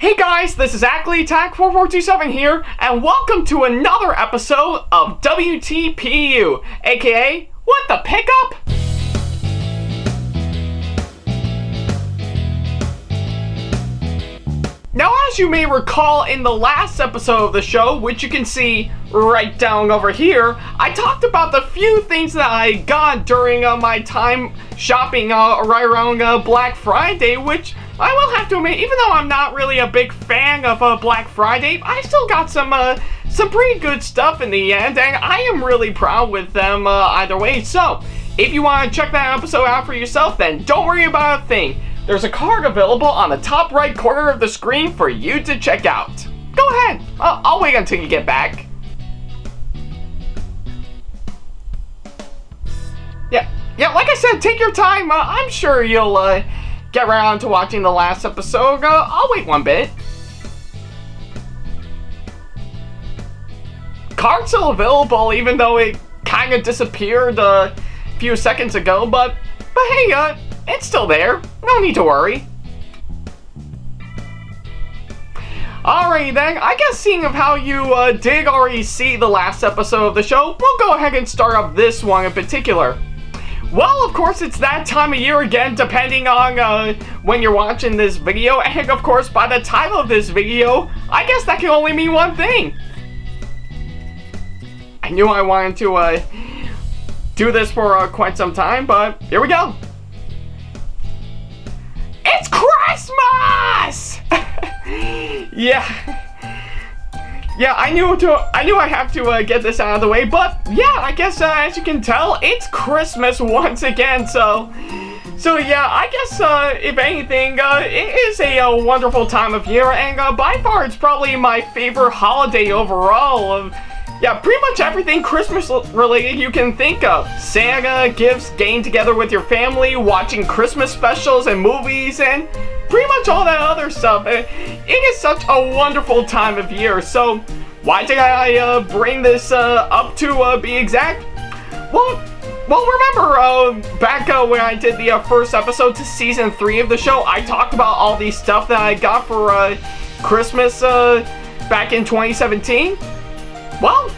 Hey guys, this is SamAttack4427 here, and welcome to another episode of WTPU, aka What the Pickup? Now, as you may recall, in the last episode of the show, which you can see right down over here, I talked about the few things that I got during my time shopping right around Black Friday, which I will have to admit, even though I'm not really a big fan of Black Friday, I still got some pretty good stuff in the end, and I am really proud with them either way. So, if you want to check that episode out for yourself, then don't worry about a thing. There's a card available on the top right corner of the screen for you to check out. Go ahead. I'll wait until you get back. Yeah, like I said, take your time. I'm sure you'll get around to watching the last episode. I'll wait one bit. Card's still available, even though it kind of disappeared a few seconds ago, but hey, it's still there. No need to worry. Alrighty then, I guess seeing of how you did already see the last episode of the show, we'll go ahead and start up this one in particular. Well, of course, it's that time of year again, depending on when you're watching this video, and of course, by the title of this video, I guess that can only mean one thing. I knew I wanted to do this for quite some time, but here we go. It's Christmas! Yeah, I knew I have to get this out of the way, but yeah, I guess as you can tell, it's Christmas once again. So yeah, I guess if anything, it is a wonderful time of year, and by far it's probably my favorite holiday overall. Yeah, pretty much everything Christmas related you can think of. Santa, gifts, getting together with your family, watching Christmas specials and movies, and pretty much all that other stuff. It is such a wonderful time of year. So why did I bring this up to be exact? Well, remember back when I did the first episode to season 3 of the show, I talked about all the stuff that I got for Christmas back in 2017. Well,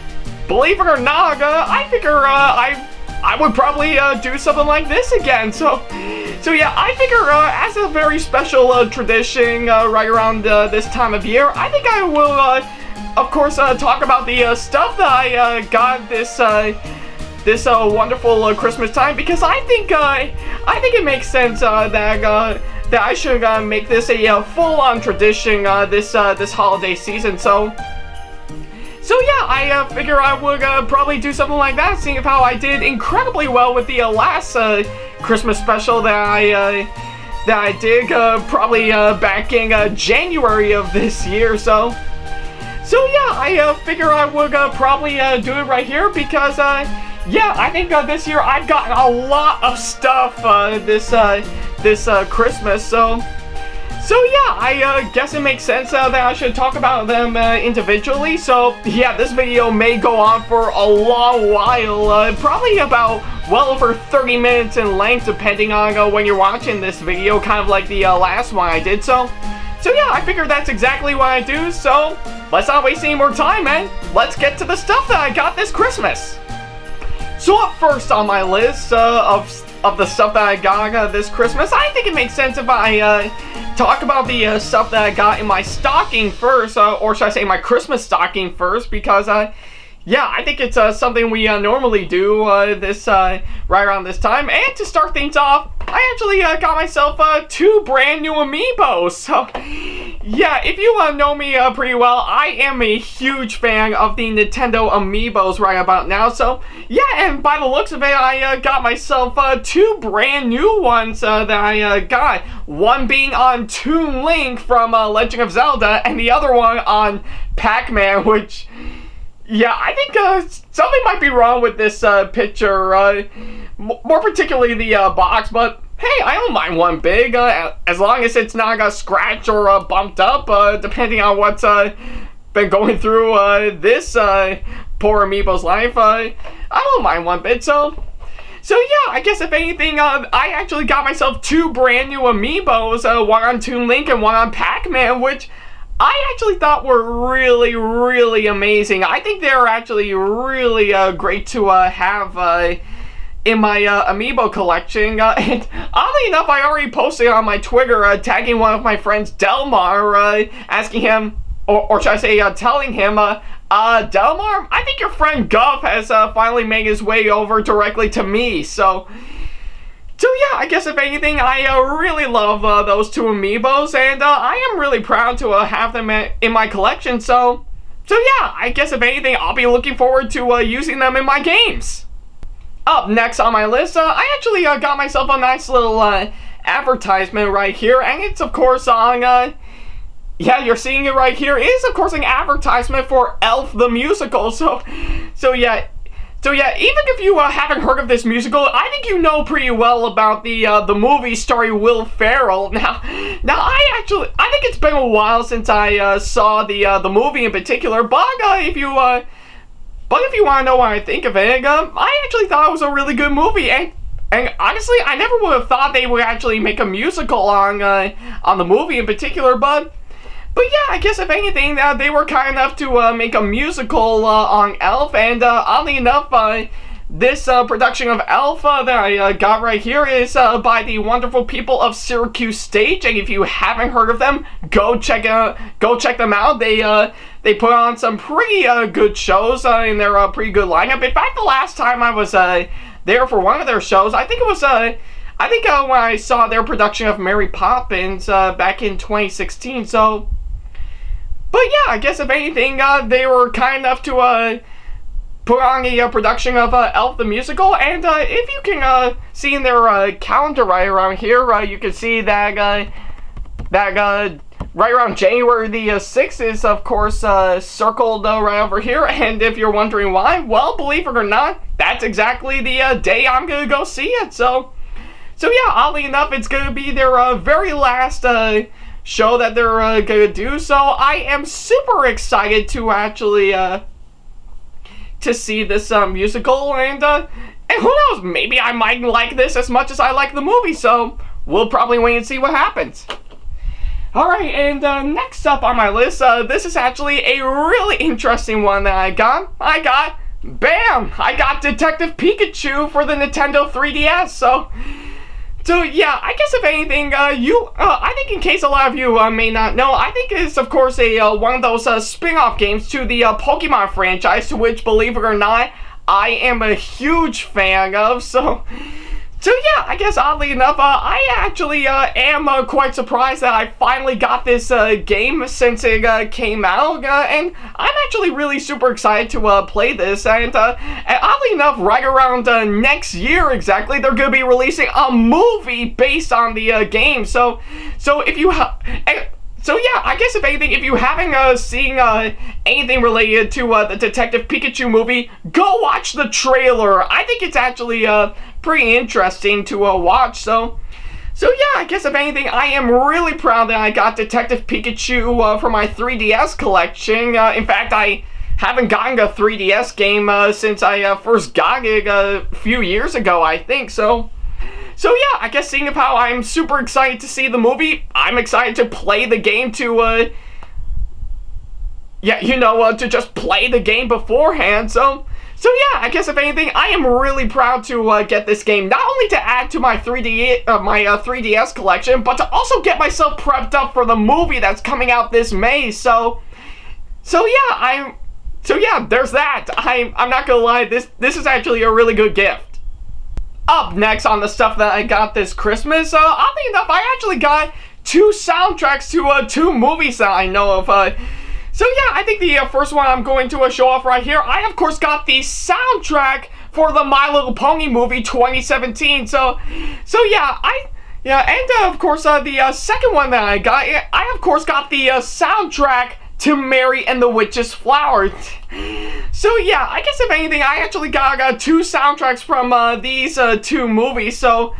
believe it or not, I figure I would probably do something like this again. So yeah, I figure as a very special tradition right around this time of year, I think I will, of course, talk about the stuff that I got this wonderful Christmas time, because I think it makes sense that I should make this a full-on tradition this holiday season. So yeah, I figure I would probably do something like that, seeing how I did incredibly well with the last Christmas special that I did probably back in January of this year. So yeah, I figure I would probably do it right here, because yeah, I think this year I've gotten a lot of stuff this Christmas. So yeah, I guess it makes sense that I should talk about them individually. So yeah, this video may go on for a long while, probably about well over 30 minutes in length, depending on when you're watching this video, kind of like the last one I did. So yeah, I figured that's exactly what I do. So let's not waste any more time, man. Let's get to the stuff that I got this Christmas. So up first on my list of the stuff that I got this Christmas, I think it makes sense if I talk about the stuff that I got in my stocking first, or should I say my Christmas stocking first, because yeah, I think it's something we normally do this right around this time. And to start things off, I actually got myself 2 brand new Amiibos. So yeah, if you know me pretty well, I am a huge fan of the Nintendo Amiibos right about now. So yeah, and by the looks of it, I got myself 2 brand new ones that I got. One being on Toon Link from Legend of Zelda, and the other one on Pac-Man, which, yeah, I think something might be wrong with this picture, more particularly the box, but hey, I don't mind one big, as long as it's not scratched or bumped up, depending on what's been going through this poor Amiibo's life. I don't mind one bit. So yeah, I guess if anything, I actually got myself 2 brand new Amiibos, one on Toon Link and one on Pac-Man, which I actually thought were really, really amazing. I think they're actually really great to have in my Amiibo collection. And oddly enough, I already posted on my Twitter tagging one of my friends, Delmar, asking him, or should I say, telling him, Delmar, I think your friend Guff has finally made his way over directly to me. So yeah, I guess if anything, I really love those two Amiibos, and I am really proud to have them in my collection. So yeah, I guess if anything, I'll be looking forward to using them in my games. Up next on my list, I actually got myself a nice little advertisement right here, and it's of course on, yeah, you're seeing it right here. It is of course an advertisement for Elf the Musical. So yeah, even if you haven't heard of this musical, I think you know pretty well about the movie starring Will Ferrell. Now I think it's been a while since I saw the movie in particular, but if you want to know what I think of it, I actually thought it was a really good movie, and honestly, I never would have thought they would actually make a musical on the movie in particular, but yeah, I guess if anything, they were kind enough to make a musical on Elf, and oddly enough, this production of Elf that I got right here is by the wonderful people of Syracuse Stage, and if you haven't heard of them, go check them out. They put on some pretty good shows in their pretty good lineup. In fact, the last time I was there for one of their shows, I think it was when I saw their production of Mary Poppins back in 2016. But yeah, I guess if anything, they were kind enough to put on a production of Elf the Musical, and if you can see in their calendar right around here, you can see that right around January the 6th is of course circled right over here, and if you're wondering why, well, believe it or not, that's exactly the day I'm gonna go see it. So yeah, oddly enough, it's gonna be their very last show that they're gonna do, so I am super excited to actually to see this musical, and who knows, maybe I might like this as much as I like the movie, so we'll probably wait and see what happens. Alright, and next up on my list, this is actually a really interesting one that I got. Bam! I got Detective Pikachu for the Nintendo 3DS, So yeah, I guess if anything, I think in case a lot of you may not know, I think it's of course one of those spin-off games to the Pokemon franchise, to which, believe it or not, I am a huge fan of. So yeah, I guess oddly enough, I actually am quite surprised that I finally got this game since it came out, and I'm actually really super excited to play this, and oddly enough, right around next year exactly, they're going to be releasing a movie based on the game, so if you So yeah, I guess if anything, if you haven't seen anything related to the Detective Pikachu movie, go watch the trailer. I think it's actually pretty interesting to watch. So yeah, I guess if anything, I am really proud that I got Detective Pikachu for my 3DS collection. In fact, I haven't gotten a 3DS game since I first got it a few years ago, I think. So yeah, I guess seeing of how I'm super excited to see the movie, I'm excited to play the game to, yeah, you know, to just play the game beforehand. So yeah, I guess if anything, I am really proud to get this game, not only to add to my 3DS collection, but to also get myself prepped up for the movie that's coming out this May. So yeah, there's that. I'm not gonna lie, this is actually a really good gift. Up next on the stuff that I got this Christmas, oddly enough, I actually got 2 soundtracks to 2 movies that I know of. So yeah, I think the first one I'm going to show off right here, I of course got the soundtrack for the My Little Pony movie 2017. So yeah, and of course the second one that I got, I of course got the soundtrack to Mary and the Witch's Flower. So yeah, I guess if anything, I actually got 2 soundtracks from these 2 movies. So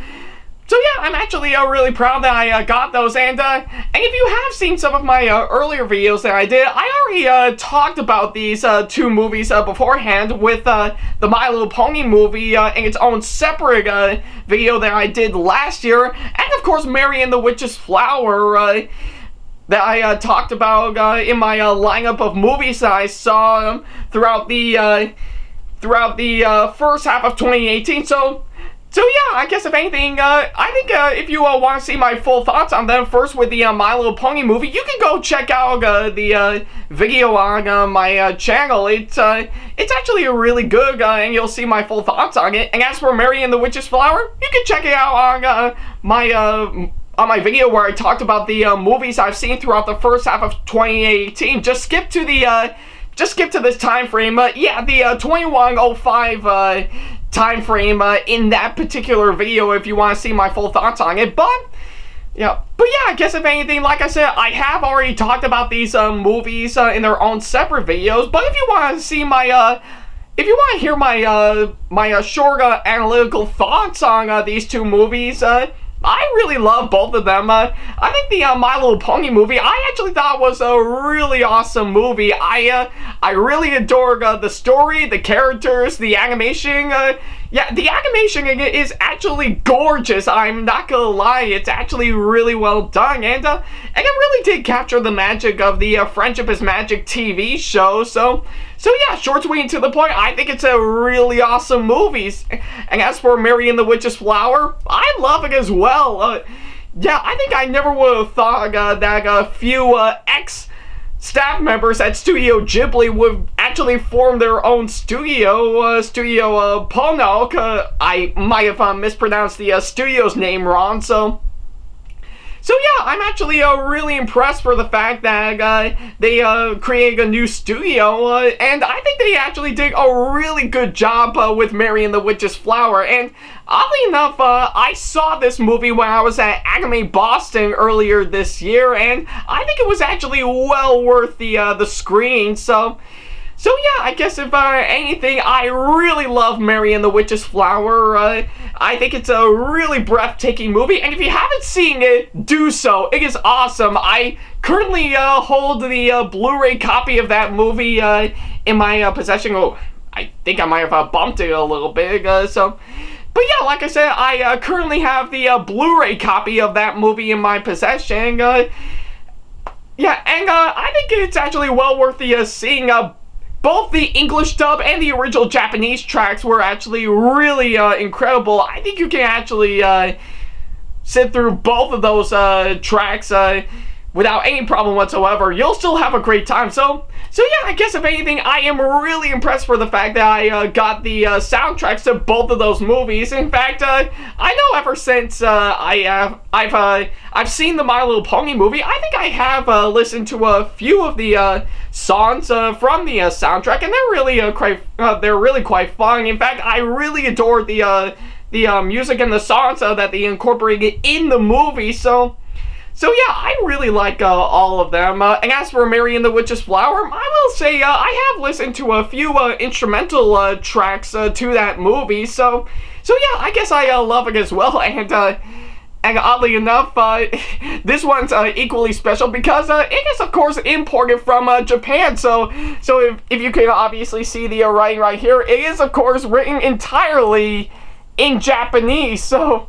yeah, I'm actually really proud that I got those, and if you have seen some of my earlier videos that I did, I already talked about these 2 movies beforehand, with the My Little Pony movie in its own separate video that I did last year, and of course Mary and the Witch's Flower that I talked about in my lineup of movies that I saw throughout the first half of 2018. So yeah, I guess if anything, I think if you want to see my full thoughts on them, first with the My Little Pony movie, you can go check out the video on my channel. It's actually really good, and you'll see my full thoughts on it. And as for Mary and the Witch's Flower, you can check it out on my video where I talked about the movies I've seen throughout the first half of 2018. Just skip to this time frame. Yeah, the 2105 time frame in that particular video if you want to see my full thoughts on it. But yeah, I guess if anything, like I said, I have already talked about these movies in their own separate videos. But if you want to see my if you want to hear my short analytical thoughts on these two movies, I really love both of them. I think the My Little Pony movie, I actually thought was a really awesome movie. I really adored the story, the characters, the animation. Yeah, the animation in it is actually gorgeous. I'm not gonna lie, it's actually really well done, and it really did capture the magic of the Friendship is Magic TV show. So yeah, short, sweet, and to the point, I think it's a really awesome movie. And as for Mary and the Witch's Flower, I love it as well. Yeah, I think I never would have thought that a few ex-staff members at Studio Ghibli would actually form their own studio, Studio Ponok. I might have mispronounced the studio's name wrong, So yeah, I'm actually really impressed for the fact that they created a new studio, and I think they actually did a really good job with Mary and the Witch's Flower. And oddly enough, I saw this movie when I was at Anime Boston earlier this year, and I think it was actually well worth the screening. So yeah, I guess if anything, I really love Mary and the Witch's Flower. I think it's a really breathtaking movie, and if you haven't seen it, do so. It is awesome. I currently hold the Blu-ray copy of that movie in my possession. Oh, I think I might have bumped it a little bit, But yeah, like I said, I currently have the Blu-ray copy of that movie in my possession. Yeah, and I think it's actually well worth the seeing. Both the English dub and the original Japanese tracks were actually really incredible. I think you can actually sit through both of those tracks without any problem whatsoever. You'll still have a great time. So yeah, I guess if anything, I am really impressed for the fact that I got the soundtracks to both of those movies. In fact, I know ever since I've seen the My Little Pony movie, I think I have listened to a few of the songs from the soundtrack, and they're really quite fun. In fact, I really adore the music and the songs that they incorporated in the movie. So yeah, I really like all of them. And as for Mary and the Witch's Flower, I will say I have listened to a few instrumental tracks to that movie. So yeah, I guess I love it as well. And oddly enough, this one's equally special because it is, of course, imported from Japan. So if you can obviously see the writing right here, it is, of course, written entirely in Japanese. So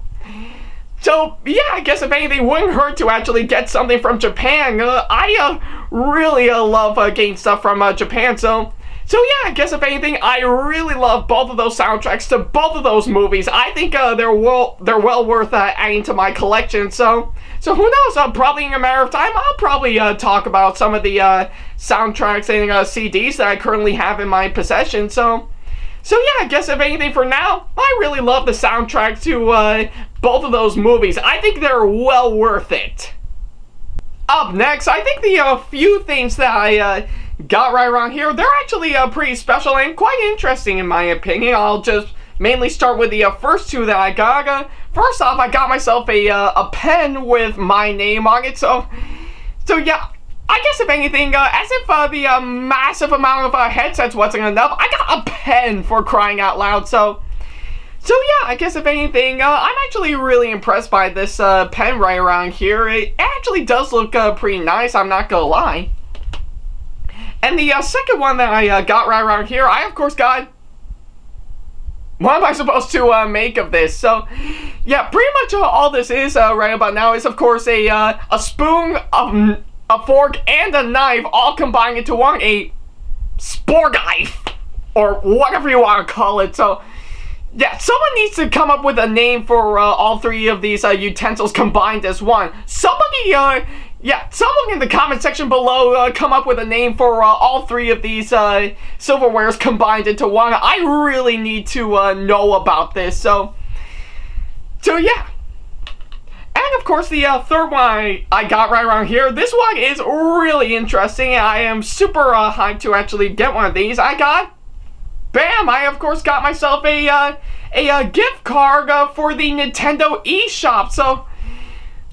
yeah, I guess if anything, wouldn't hurt to actually get something from Japan. I really love getting stuff from Japan. So yeah, I guess if anything, I really love both of those soundtracks to both of those movies. I think they're well worth adding to my collection. So who knows? Probably in a matter of time, I'll probably talk about some of the soundtracks and CDs that I currently have in my possession. So yeah, I guess if anything, for now, I really love the soundtrack to both of those movies. I think they're well worth it. Up next, I think the few things that I got right around here, they're actually pretty special and quite interesting in my opinion. I'll just mainly start with the first two that I got. First off, I got myself a pen with my name on it. So yeah, I guess if anything, as if the massive amount of headsets wasn't enough, I got a pen, for crying out loud. So yeah, I guess if anything, I'm actually really impressed by this pen right around here. It actually does look pretty nice, I'm not gonna lie. And the second one that I got right around here, I of course got... What am I supposed to make of this? So yeah, pretty much all this is right about now is, of course, a spoon of a fork, and a knife all combined into one, a sporknife, or whatever you want to call it. So yeah, someone needs to come up with a name for all three of these utensils combined as one. Somebody, yeah, someone in the comment section below come up with a name for all three of these silverwares combined into one. I really need to know about this. So yeah. And of course, the third one I got right around here. This one is really interesting. I am super hyped to actually get one of these. Bam! I of course got myself a gift card for the Nintendo eShop. So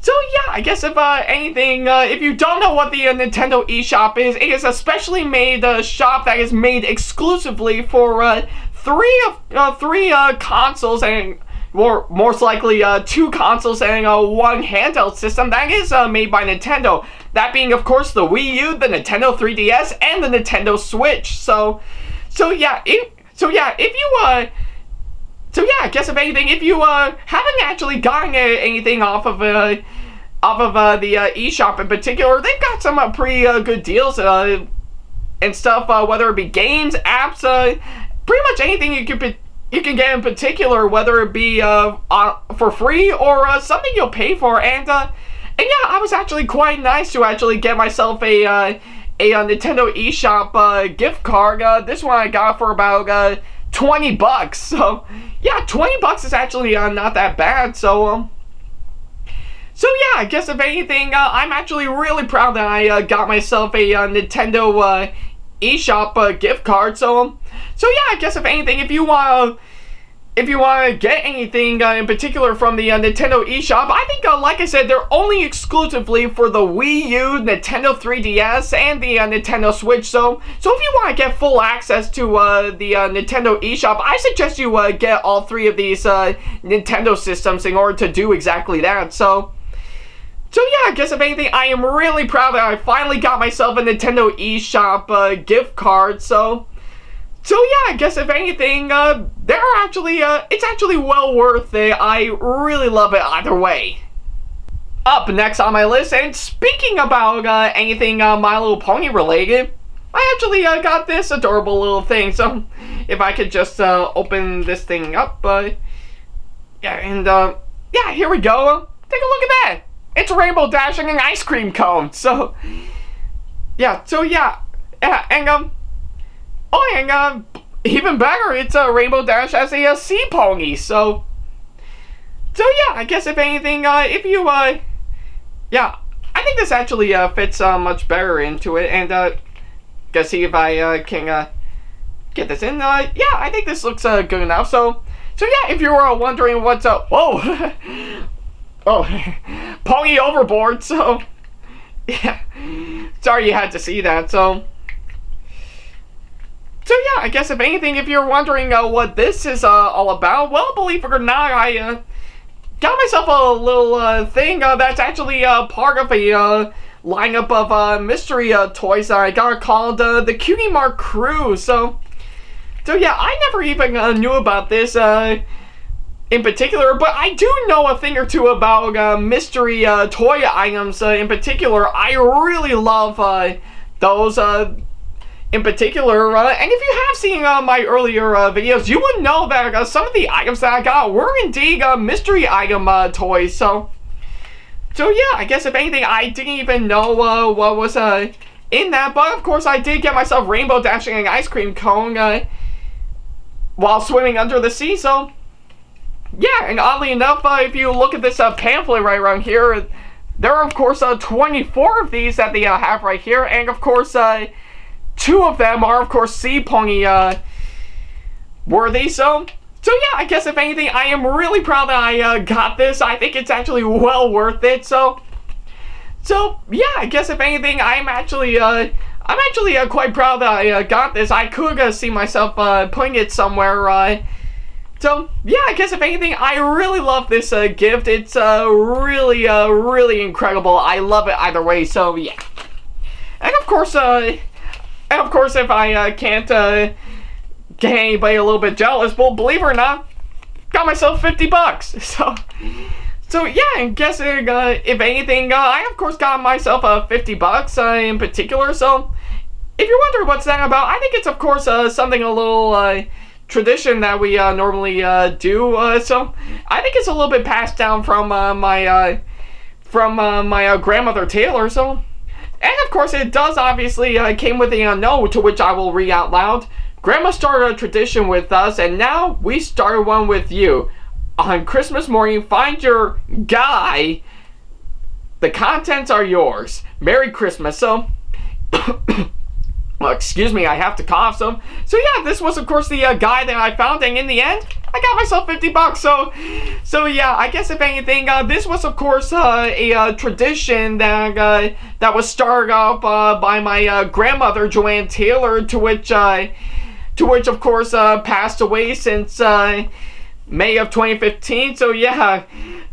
yeah, I guess if anything, if you don't know what the Nintendo eShop is, it is a specially made shop that is made exclusively for three consoles and most likely 2 consoles and 1 handheld system that is made by Nintendo. That being, of course, the Wii U, the Nintendo 3DS, and the Nintendo Switch. So yeah, I guess if anything, if you haven't actually gotten anything off of the eShop in particular, they've got some pretty good deals and stuff. Whether it be games, apps, pretty much anything you can get in particular, whether it be for free or something you'll pay for. And yeah, I was actually quite nice to actually get myself a Nintendo eShop gift card. This one I got for about 20 bucks. So yeah, 20 bucks is actually not that bad. So yeah, I guess if anything, I'm actually really proud that I got myself a Nintendo eShop gift card. So yeah, I guess if anything, if you want to get anything in particular from the Nintendo eShop, I think, like I said, they're only exclusively for the Wii U, Nintendo 3DS, and the Nintendo Switch. So if you want to get full access to the Nintendo eShop, I suggest you get all 3 of these Nintendo systems in order to do exactly that. So yeah, I guess if anything, I am really proud that I finally got myself a Nintendo eShop gift card. So yeah, I guess if anything, it's actually well worth it. I really love it either way. Up next on my list, and speaking about anything My Little Pony related, I actually got this adorable little thing. So if I could just open this thing up, yeah, and yeah, here we go. Take a look at that. It's Rainbow Dash and an ice cream cone. So yeah, and even better, it's a Rainbow Dash as a sea pony. So yeah, I guess if anything, if you yeah, I think this actually fits much better into it. And guess see if I can get this in. Yeah, I think this looks good enough. So yeah, if you were wondering what's whoa, oh, pony overboard. So yeah, sorry you had to see that. So yeah, I guess if anything, if you're wondering what this is all about, well, believe it or not, I got myself a little thing that's actually part of a lineup of mystery toys that I got called the Cutie Mark Crew. So yeah, I never even knew about this in particular, but I do know a thing or two about mystery toy items in particular. I really love those in particular, and if you have seen my earlier videos, you would know that some of the items that I got were indeed mystery item toys. So yeah, I guess if anything, I didn't even know what was in that, but of course I did get myself Rainbow Dashing an ice cream cone while swimming under the sea. So yeah, and oddly enough, if you look at this pamphlet right around here, there are of course 24 of these that they have right here, and of course 2 of them are, of course, sea pony worthy. So yeah, I guess if anything, I am really proud that I got this. I think it's actually well worth it. So yeah, I guess if anything, I'm actually quite proud that I got this. I could see myself putting it somewhere. So yeah, I guess if anything, I really love this gift. It's really incredible. I love it either way. So yeah, and of course, if I can't get anybody a little bit jealous, well, believe it or not, got myself 50 bucks. So So yeah, I'm guessing if anything, I of course got myself $50 in particular. So if you're wondering what's that about, I think it's of course something a little tradition that we normally do. So I think it's a little bit passed down from my grandmother Taylor. So, and of course it does obviously came with a note to which I will read out loud. Grandma started a tradition with us, and now we started one with you. On Christmas morning, find your guy. The contents are yours. Merry Christmas. So, well, excuse me, I have to cough. So yeah, this was of course the guy that I found, and in the end, I got myself $50. So yeah, I guess if anything, this was of course a tradition that that was started up by my grandmother Joanne Taylor, to which of course passed away since May of 2015. So yeah,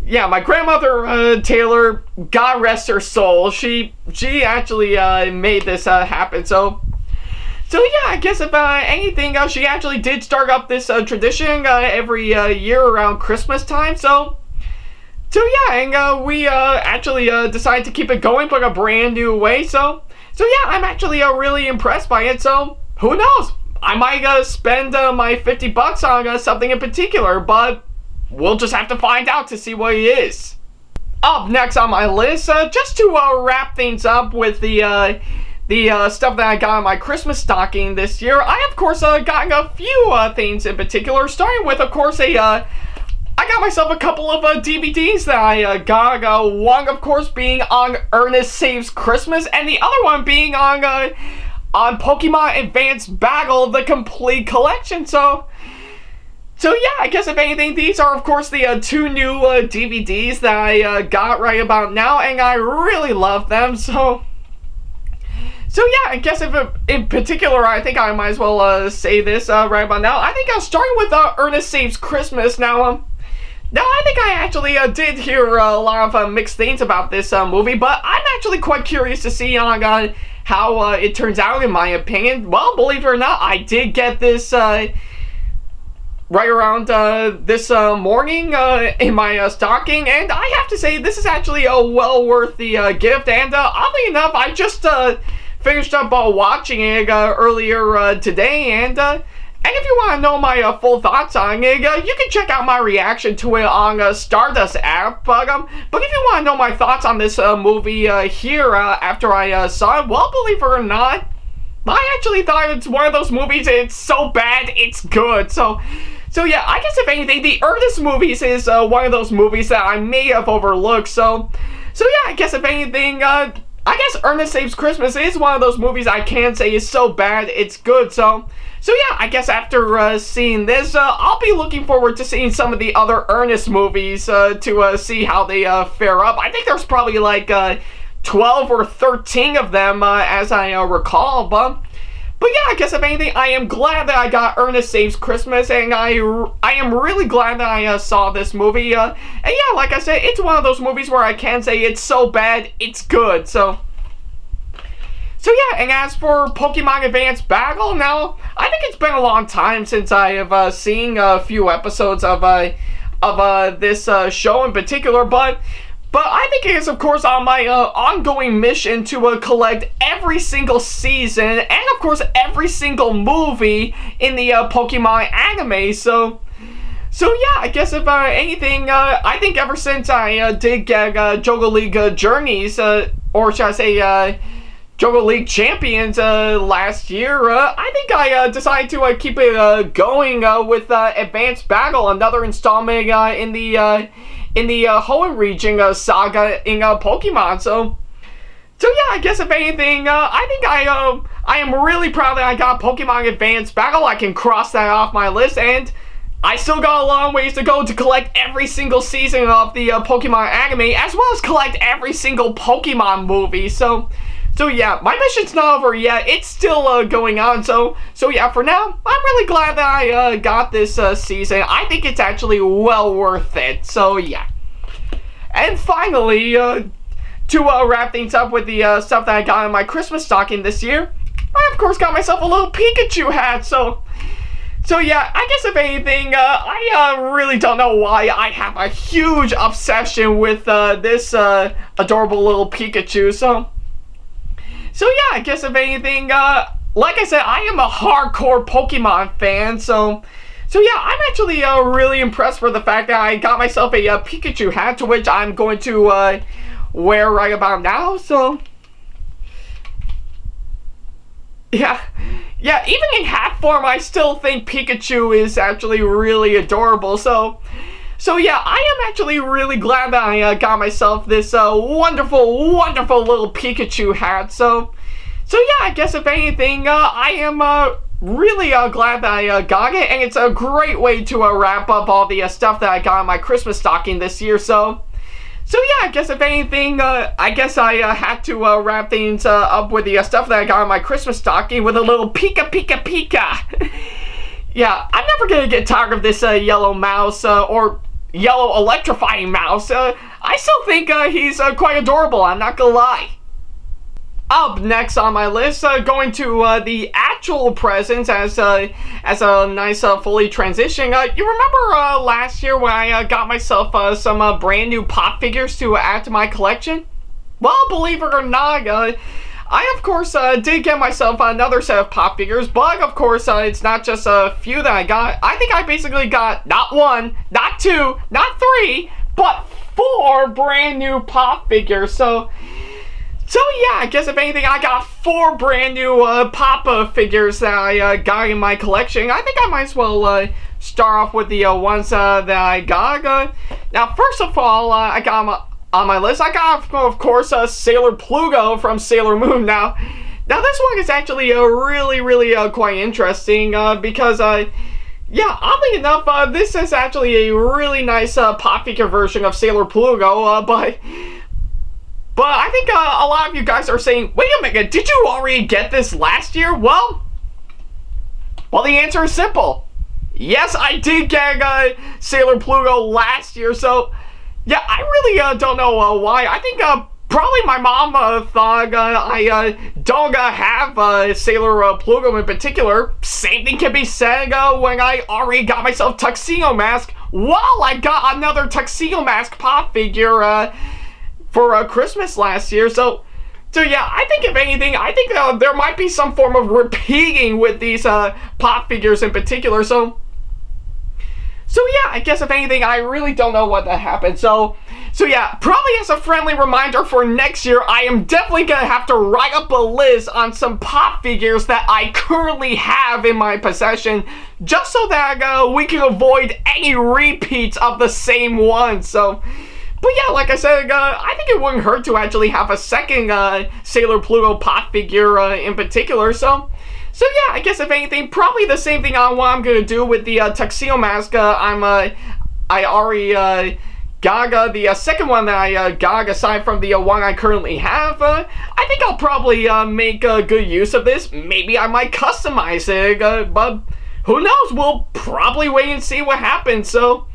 my grandmother Taylor, God rest her soul, she actually made this happen. So yeah, I guess if anything, she actually did start up this tradition every year around Christmas time. So yeah, and we actually decided to keep it going, but a brand new way. So yeah, I'm actually really impressed by it. So who knows? I might spend my $50 on something in particular, but we'll just have to find out to see what it is. Up next on my list, just to wrap things up with the stuff that I got on my Christmas stocking this year, I of course got a few things in particular, starting with of course I got myself a couple of DVDs that I got, one of course being on Ernest Saves Christmas, and the other one being on Pokemon Advanced Battle, the complete collection. So yeah, I guess if anything, these are of course the two new DVDs that I got right about now, and I really love them. So yeah, I guess if in particular, I think I might as well say this right about now. I think I'll start with Ernest Saves Christmas. Now I think I actually did hear a lot of mixed things about this movie, but I'm actually quite curious to see how it turns out, in my opinion. Well, believe it or not, I did get this right around this morning in my stocking, and I have to say this is actually well worth the gift. And oddly enough, I just finished up watching it earlier today, and if you want to know my full thoughts on it, you can check out my reaction to it on Stardust app. But if you want to know my thoughts on this movie here after I saw it, well, believe it or not, I actually thought it's one of those movies, it's so bad, it's good. So yeah, I guess if anything, the Ernest movies is one of those movies that I may have overlooked. So yeah, I guess if anything, I guess Ernest Saves Christmas is one of those movies I can say is so bad, it's good. So yeah, I guess after seeing this, I'll be looking forward to seeing some of the other Ernest movies to see how they fare up. I think there's probably like 12 or 13 of them as I recall. But yeah, I guess if anything, I am glad that I got Ernest Saves Christmas, and I am really glad that I saw this movie. And yeah, like I said, it's one of those movies where I can say it's so bad, it's good. So yeah, and as for Pokemon Advanced Battle, now, I think it's been a long time since I have seen a few episodes of this show in particular, but I think it is, of course, on my ongoing mission to collect every single season, and of course, every single movie in the Pokemon anime. So yeah, I guess if anything, I think ever since I did get Johto League Journeys, or should I say, Johto League Champions last year, I think I decided to keep it going with Advanced Battle, another installment in the Hoenn region saga in Pokemon. So yeah, I guess if anything, I think I am really proud that I got Pokemon Advanced Battle. I can cross that off my list, and I still got a long ways to go to collect every single season of the Pokemon anime, as well as collect every single Pokemon movie. So yeah, my mission's not over yet. It's still going on. So yeah, for now, I'm really glad that I got this season. I think it's actually well worth it. So yeah. And finally, to wrap things up with the stuff that I got in my Christmas stocking this year, I of course got myself a little Pikachu hat. So So yeah, I guess if anything, I really don't know why I have a huge obsession with this adorable little Pikachu. So yeah, I guess if anything, like I said, I am a hardcore Pokemon fan. So yeah, I'm actually really impressed with the fact that I got myself a Pikachu hat, to which I'm going to wear right about now. So yeah, even in hat form, I still think Pikachu is actually really adorable. So yeah, I am actually really glad that I got myself this wonderful little Pikachu hat. So yeah, I guess if anything, I am really glad that I got it, and it's a great way to wrap up all the stuff that I got in my Christmas stocking this year. So yeah, I guess if anything, I guess I had to wrap things up with the stuff that I got in my Christmas stocking with a little Pika Pika Pika. Yeah, I'm never gonna get tired of this yellow mouse, or yellow electrifying mouse. I still think he's quite adorable, I'm not gonna lie. Up next on my list, going to the actual presents as a nice fully transition. You remember last year when I got myself some brand new pop figures to add to my collection? Well, believe it or not, I of course did get myself another set of pop figures, but of course it's not just a few that I got. I think I basically got not one, not two, not three, but 4 brand new pop figures. So yeah, I guess if anything, I got 4 brand new pop figures that I got in my collection. I think I might as well start off with the ones that I got. Now, first of all, I got on my list, I got, of course, Sailor Pluto from Sailor Moon. Now this one is actually really quite interesting because, yeah, oddly enough, this is actually a really nice pop figure version of Sailor Pluto, but I think a lot of you guys are saying, wait a minute, did you already get this last year? Well, the answer is simple. Yes, I did get Sailor Pluto last year, so yeah, I really don't know why. I think probably my mom thought I don't have Sailor Pluto in particular. Same thing can be said when I already got myself Tuxedo Mask. Well, I got another Tuxedo Mask pop figure for Christmas last year. So yeah, I think if anything, I think there might be some form of repeating with these pop figures in particular. So yeah, I guess if anything, I really don't know what that happened. So yeah, probably as a friendly reminder for next year, I am definitely gonna have to write up a list on some pop figures that I currently have in my possession, just so that we can avoid any repeats of the same one. But yeah, like I said, I think it wouldn't hurt to actually have a second Sailor Pluto pop figure in particular. So yeah, I guess if anything, probably the same thing on what I'm gonna do with the Tuxedo Mask. I already got the second one that I got aside from the one I currently have. I think I'll probably make good use of this. Maybe I might customize it, but who knows? We'll probably wait and see what happens. So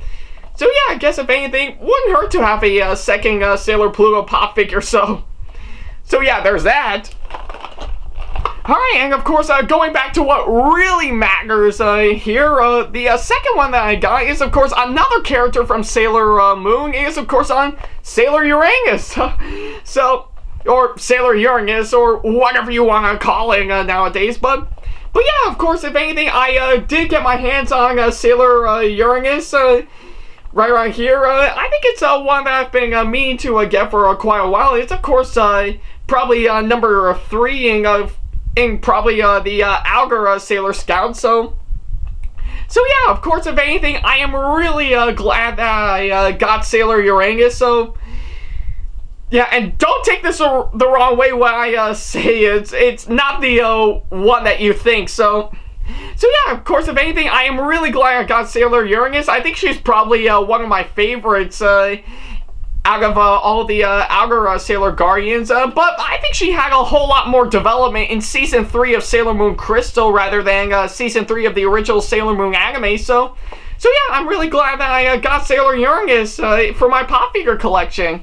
yeah, I guess if anything, wouldn't hurt to have a second Sailor Pluto pop figure. So yeah, there's that. Alright, and of course, going back to what really matters here, the second one that I got is, of course, another character from Sailor Moon. It is, of course, on Sailor Uranus. Or Sailor Uranus, or whatever you want to call it nowadays. But yeah, of course, if anything, I did get my hands on Sailor Uranus right around here. I think it's one that I've been meaning to get for quite a while. It's, of course, probably number 3 in probably the Algar Sailor Scout. So yeah, of course, if anything, I am really glad that I got Sailor Uranus. So yeah, and don't take this the wrong way when I say it's not the one that you think. So yeah, of course, if anything, I am really glad I got Sailor Uranus. I think she's probably one of my favorites out of all the Algar Sailor Guardians, but I think she had a whole lot more development in Season 3 of Sailor Moon Crystal rather than Season 3 of the original Sailor Moon anime. So yeah, I'm really glad that I got Sailor Uranus for my pop figure collection.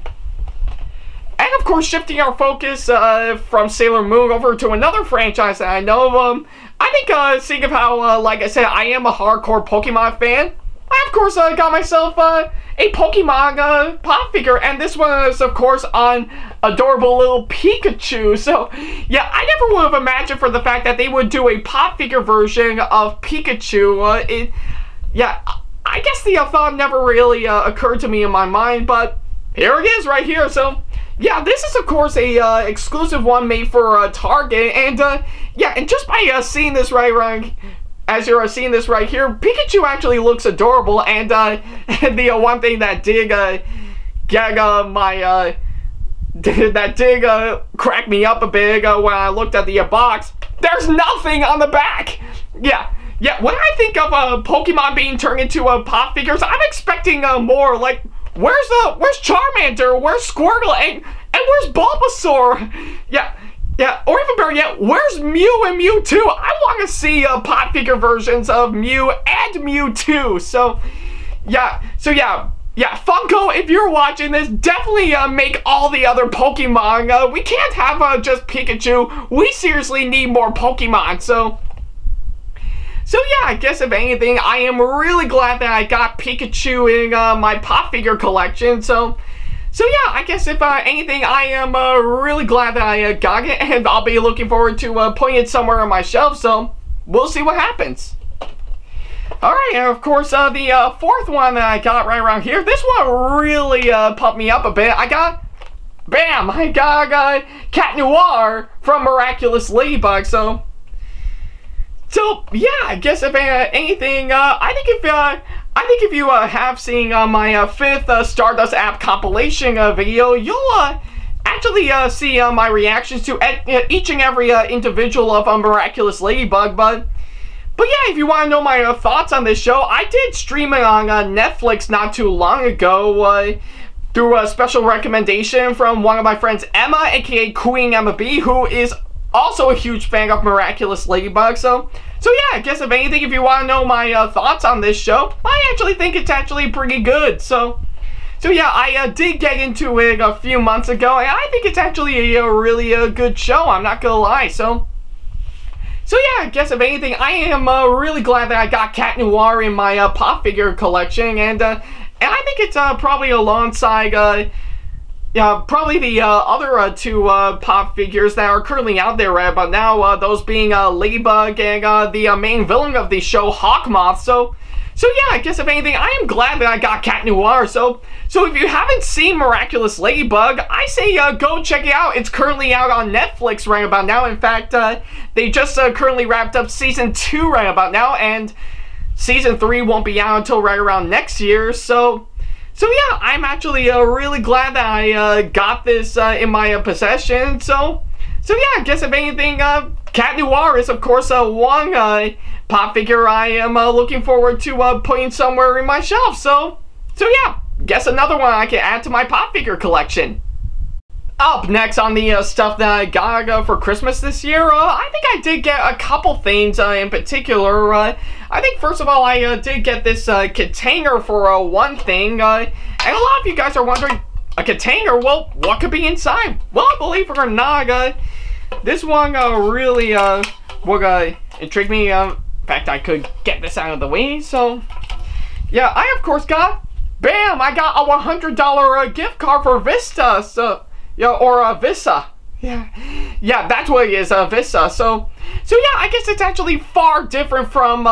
And of course, shifting our focus from Sailor Moon over to another franchise that I know of, I think, seeing of how, like I said, I am a hardcore Pokemon fan, I of course got myself a Pokemon pop figure, and this one is of course on adorable little Pikachu. So yeah, I never would have imagined for the fact that they would do a pop figure version of Pikachu. Yeah, I guess the thought never really occurred to me in my mind, but here it is right here. So yeah, this is of course a exclusive one made for Target, and yeah, and just by seeing this right around, as you're seeing this right here, Pikachu actually looks adorable, and the one thing that did get my that did crack me up a bit when I looked at the box, there's nothing on the back. Yeah, when I think of Pokemon being turned into pop figures, I'm expecting more. Like, where's Charmander, where's Squirtle, and where's Bulbasaur? Yeah, or even better yet, where's Mew and Mewtwo? I want to see pop figure versions of Mew and Mewtwo. So yeah, Funko, if you're watching this, definitely make all the other Pokemon. We can't have just Pikachu. We seriously need more Pokemon. So yeah, I guess if anything, I am really glad that I got Pikachu in my pop figure collection. So yeah, I guess if anything, I am really glad that I got it, and I'll be looking forward to putting it somewhere on my shelf, so we'll see what happens. Alright, and of course, the fourth one that I got right around here, this one really pumped me up a bit. I got Cat Noir from Miraculous Ladybug, so yeah, I guess if anything, I think if you have seen my fifth Stardust app compilation video, you'll actually see my reactions to each and every individual of Miraculous Ladybug. But yeah, if you want to know my thoughts on this show, I did stream it on Netflix not too long ago through a special recommendation from one of my friends, Emma, aka Queen Emma B, who is also a huge fan of Miraculous Ladybug. So yeah, I guess if anything, if you want to know my thoughts on this show, I actually think it's actually pretty good. So yeah, I did get into it a few months ago, and I think it's actually a really good show, I'm not gonna lie. So yeah, I guess if anything, I am really glad that I got Cat Noir in my pop figure collection, and I think it's probably alongside probably the other two pop figures that are currently out there right about now, those being Ladybug and the main villain of the show, Hawkmoth. So yeah, I guess if anything, I am glad that I got Cat Noir. So if you haven't seen Miraculous Ladybug, I say go check it out. It's currently out on Netflix right about now. In fact, they just currently wrapped up Season 2 right about now, and Season 3 won't be out until right around next year. So yeah, I'm actually really glad that I got this in my possession. So yeah, I guess if anything, Cat Noir is of course one pop figure I am looking forward to putting somewhere in my shelf. So yeah, guess another one I can add to my pop figure collection. Up next on the stuff that I got for Christmas this year, I think I did get a couple things in particular. I think first of all, I did get this container for one thing, and a lot of you guys are wondering, a container? Well, what could be inside? Well, believe it or not, this one really would intrigue me. In fact, I could get this out of the way. So yeah, I of course got, bam! I got a $100 gift card for Vista. So yeah, or Visa. Yeah, that's what it is, Visa. So yeah, I guess it's actually far different from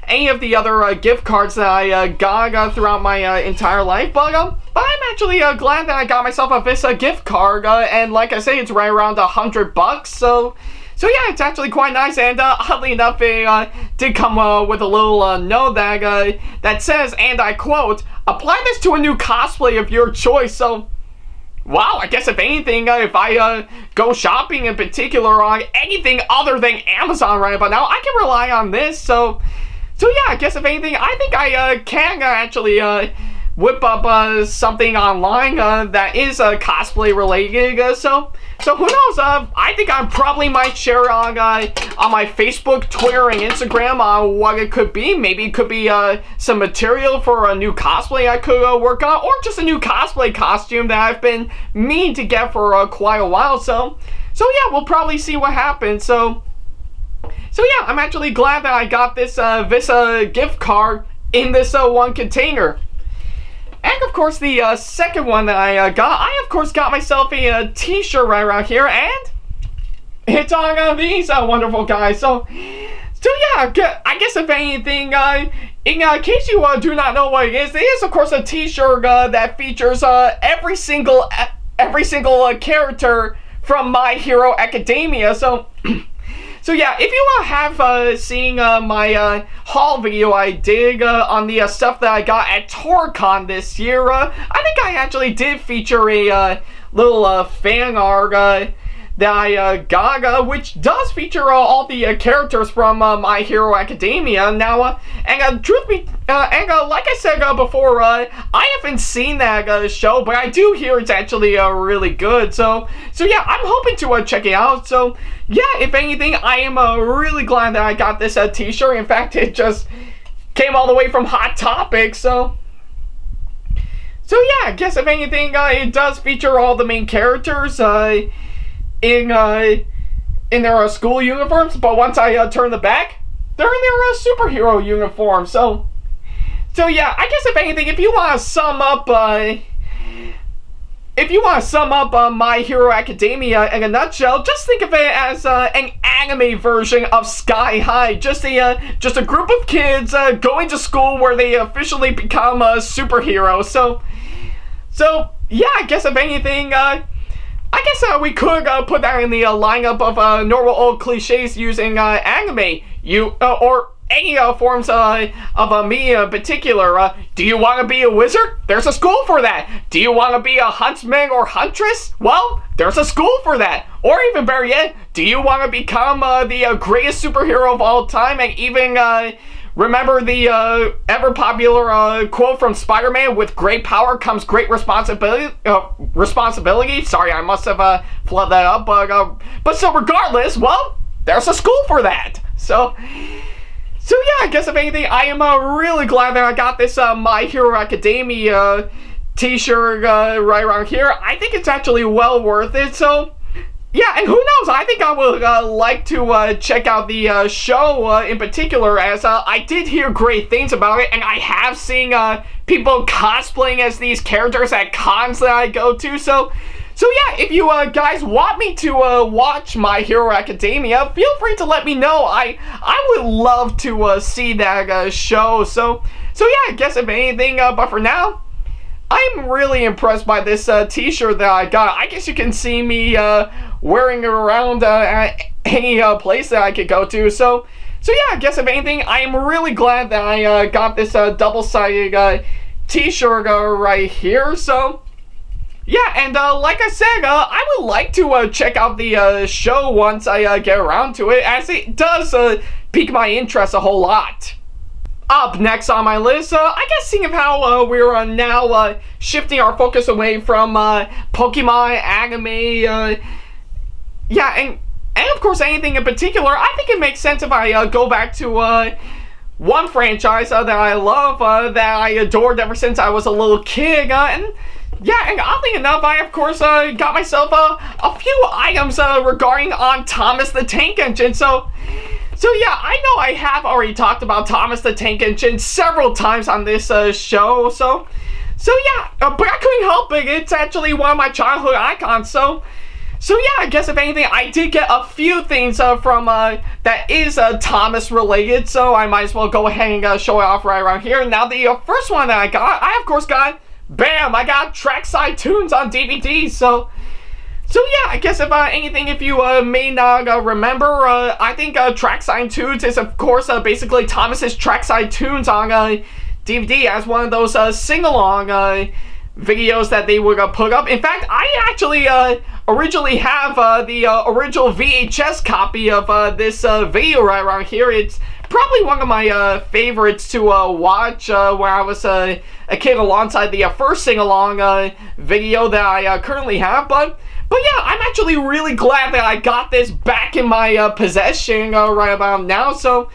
any of the other gift cards that I got throughout my entire life. But I'm actually glad that I got myself a Visa gift card, and like I say, it's right around $100. So yeah, it's actually quite nice, and oddly enough, it did come with a little note that says, and I quote, "Apply this to a new cosplay of your choice." So wow, I guess if anything, if I go shopping in particular on anything other than Amazon right about now, I can rely on this. So yeah, I guess if anything, I think I can actually whip up something online that is cosplay related. So who knows? I think I probably might share on my Facebook, Twitter, and Instagram on what it could be. Maybe it could be some material for a new cosplay I could work on, or just a new cosplay costume that I've been meaning to get for quite a while. So yeah, we'll probably see what happens. So yeah, I'm actually glad that I got this gift card in this one container. And of course, the second one that I of course got myself a t-shirt right around here, and it's on these wonderful guys. So yeah, I guess if anything, in case you do not know what it is of course a t-shirt that features every single character from My Hero Academia. So yeah, if you have seen my haul video I did on the stuff that I got at TorCon this year, I think I actually did feature a little fan art that I got, which does feature all the characters from My Hero Academia. Now, and truth be, like I said before, I haven't seen that show, but I do hear it's actually really good. So yeah, I'm hoping to check it out. So yeah, if anything, I am really glad that I got this t-shirt. In fact, it just came all the way from Hot Topic. So yeah, I guess if anything, it does feature all the main characters in their school uniforms, but once I turn the back, they're in their superhero uniform. So yeah, I guess if anything, if you want to sum up My Hero Academia in a nutshell, just think of it as an anime version of Sky High. Just a group of kids going to school where they officially become superheroes. So yeah, I guess if anything, we could put that in the lineup of normal old cliches using anime. Or any forms of media in particular. Do you want to be a wizard? There's a school for that. Do you want to be a huntsman or huntress? Well, there's a school for that. Or even better yet, do you want to become the greatest superhero of all time, and even remember the ever popular quote from Spider-Man, with great power comes great responsibility. Sorry, I must have flubbed that up. But so regardless, well, there's a school for that. So yeah, I guess if anything, I am really glad that I got this My Hero Academia t-shirt right around here. I think it's actually well worth it. So yeah, and who knows, I think I would like to check out the show in particular, as I did hear great things about it, and I have seen people cosplaying as these characters at cons that I go to. So yeah, if you guys want me to watch My Hero Academia, feel free to let me know. I would love to see that show. So yeah, I guess if anything, but for now, I'm really impressed by this t-shirt that I got. I guess you can see me wearing it around at any place that I could go to. So yeah, I guess if anything, I am really glad that I got this double-sided t-shirt right here. So yeah, and like I said, I would like to check out the show once I get around to it, as it does pique my interest a whole lot. Up next on my list, I guess seeing of how we're now shifting our focus away from Pokemon, anime, yeah, and of course anything in particular, I think it makes sense if I go back to one franchise that I love, that I adored ever since I was a little kid, and yeah, and oddly enough, I of course got myself a few items regarding on Thomas the Tank Engine. So yeah, I know I have already talked about Thomas the Tank Engine several times on this show. So yeah, but I couldn't help it. It's actually one of my childhood icons. So yeah, I guess if anything, I did get a few things from that is Thomas related. So I might as well go ahead and show it off right around here. Now the first one that I of course got, bam! I got Trackside Tunes on DVD. So yeah, I guess if anything, if you may not remember, I think Trackside Tunes is of course basically Thomas's Trackside Tunes on DVD as one of those sing-along videos that they would put up. In fact, I actually originally have the original VHS copy of this video right around here. It's probably one of my favorites to watch when I was a kid, alongside the first sing-along video that I currently have. But yeah, I'm actually really glad that I got this back in my possession right about now. So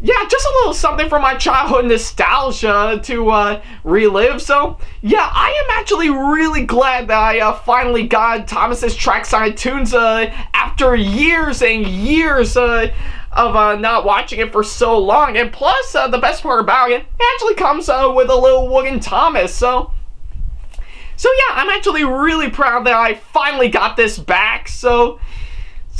yeah, just a little something from my childhood nostalgia to relive. So yeah, I am actually really glad that I finally got Thomas's Trackside Tunes after years and years of not watching it for so long. And plus, the best part about it actually comes with a little wooden Thomas. So yeah, I'm actually really proud that I finally got this back. So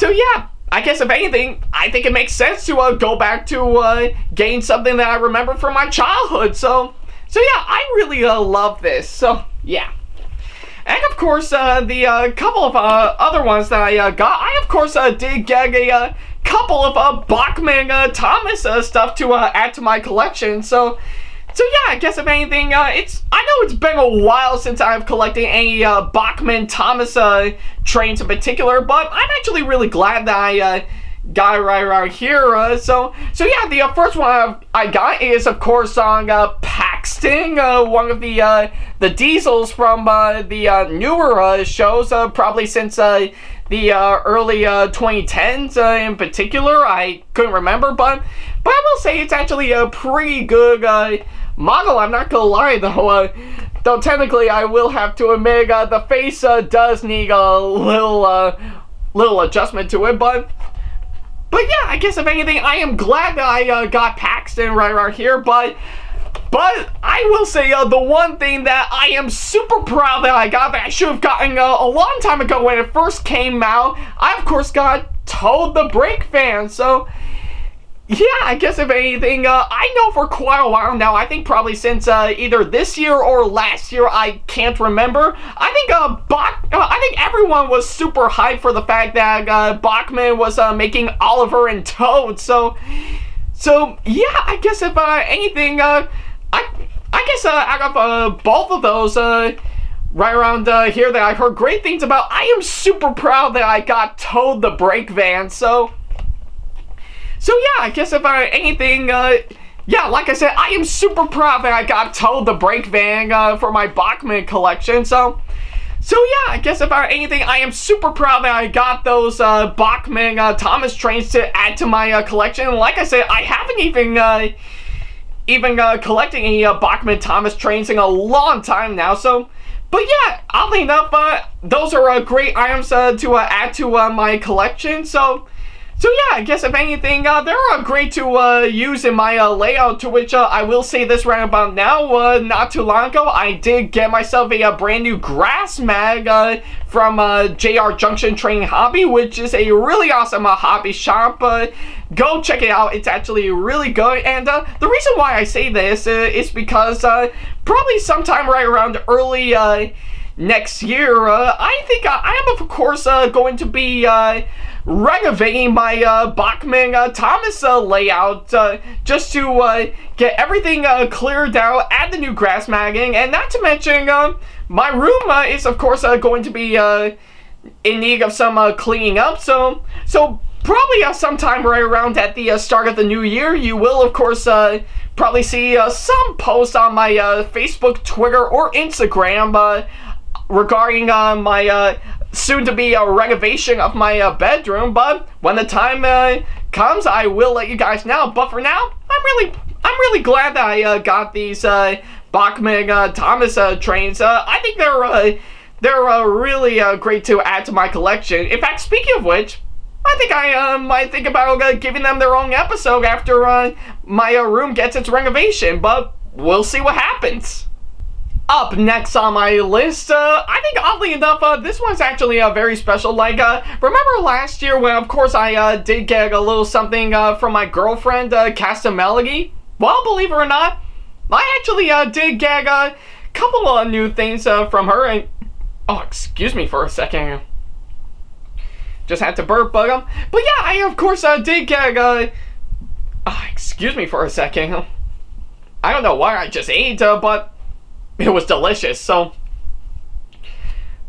yeah, I guess if anything, I think it makes sense to go back to gain something that I remember from my childhood. So yeah, I really love this. So yeah. And of course, the couple of other ones that I got, I of course did get a couple of Bachman Thomas stuff to add to my collection. So yeah, I guess if anything, I know it's been a while since I've collected any Bachman Thomas trains in particular, but I'm actually really glad that I got it right around here. So yeah, the first one I got is of course on Paxton, one of the diesels from the newer shows, probably since the early 2010s in particular. I couldn't remember, but I will say it's actually a pretty good model. I'm not gonna lie though technically I will have to admit the face does need a little adjustment to it, but yeah, I guess if anything, I am glad that I got Paxton right around here. But I will say the one thing that I am super proud that I got, that I should have gotten a long time ago when it first came out, I of course got Toad the Brake Fan. So yeah, I guess if anything, I know for quite a while now, I think probably since either this year or last year, I can't remember, I think everyone was super hyped for the fact that Bachman was making Oliver and Toad. So yeah, I guess if anything, I guess out of both of those right around here that I heard great things about, I am super proud that I got Toad the Brake Van. So yeah, I guess if anything, yeah, like I said, I am super proud that I got Toad the Brake Van for my Bachman collection. So yeah, I guess if anything, I am super proud that I got those Bachman Thomas trains to add to my collection. And like I said, I haven't even collecting any Bachman Thomas trains in a long time now. But yeah, oddly enough, those are great items to add to my collection. So yeah, I guess if anything, they're great to use in my layout, to which I will say this right about now, not too long ago, I did get myself a brand new grass mag from JR Junction Training Hobby, which is a really awesome hobby shop. Go check it out, it's actually really good. And the reason why I say this is because probably sometime right around early next year, I think I am of course going to be renovating my Bachman Thomas layout, just to get everything cleared out, add the new grass magging, and not to mention my room is of course going to be in need of some cleaning up. So probably sometime right around at the start of the new year, you will of course probably see some posts on my Facebook, Twitter, or Instagram regarding my soon-to-be renovation of my bedroom. But when the time comes, I will let you guys know. But for now, I'm really glad that I got these Bachman Thomas trains. I think they're really great to add to my collection. In fact, speaking of which, I think I might think about giving them their own episode after my room gets its renovation. But we'll see what happens. Up next on my list, I think oddly enough, this one's actually very special. Like, remember last year when, of course, I did get a little something from my girlfriend, Melody? Well, believe it or not, I actually did get a couple of new things from her. And oh, excuse me for a second. Just had to burp, but yeah, I of course did get excuse me for a second. I don't know why I just ate, but it was delicious. So,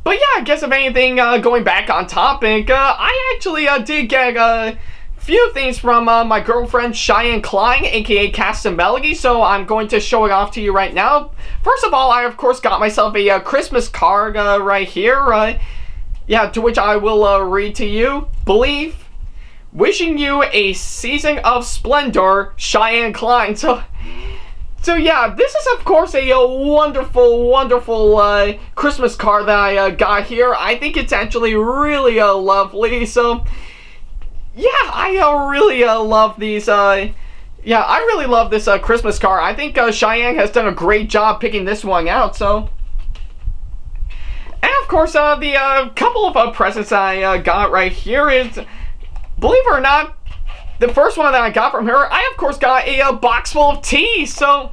but yeah, I guess if anything, going back on topic, I actually did get few things from my girlfriend Cheyenne Klein, aka Custom Melody, so I'm going to show it off to you right now. First of all, I of course got myself a Christmas card right here, yeah, to which I will read to you. Believe, wishing you a season of splendor, Cheyenne Klein. So yeah, this is of course a wonderful, wonderful Christmas card that I got here. I think it's actually really lovely. So yeah, I really love these. Yeah, I really love this Christmas card. I think Cheyenne has done a great job picking this one out. So, and of course, the couple of presents I got right here is, believe it or not, the first one that I got from her, I of course got a box full of tea. So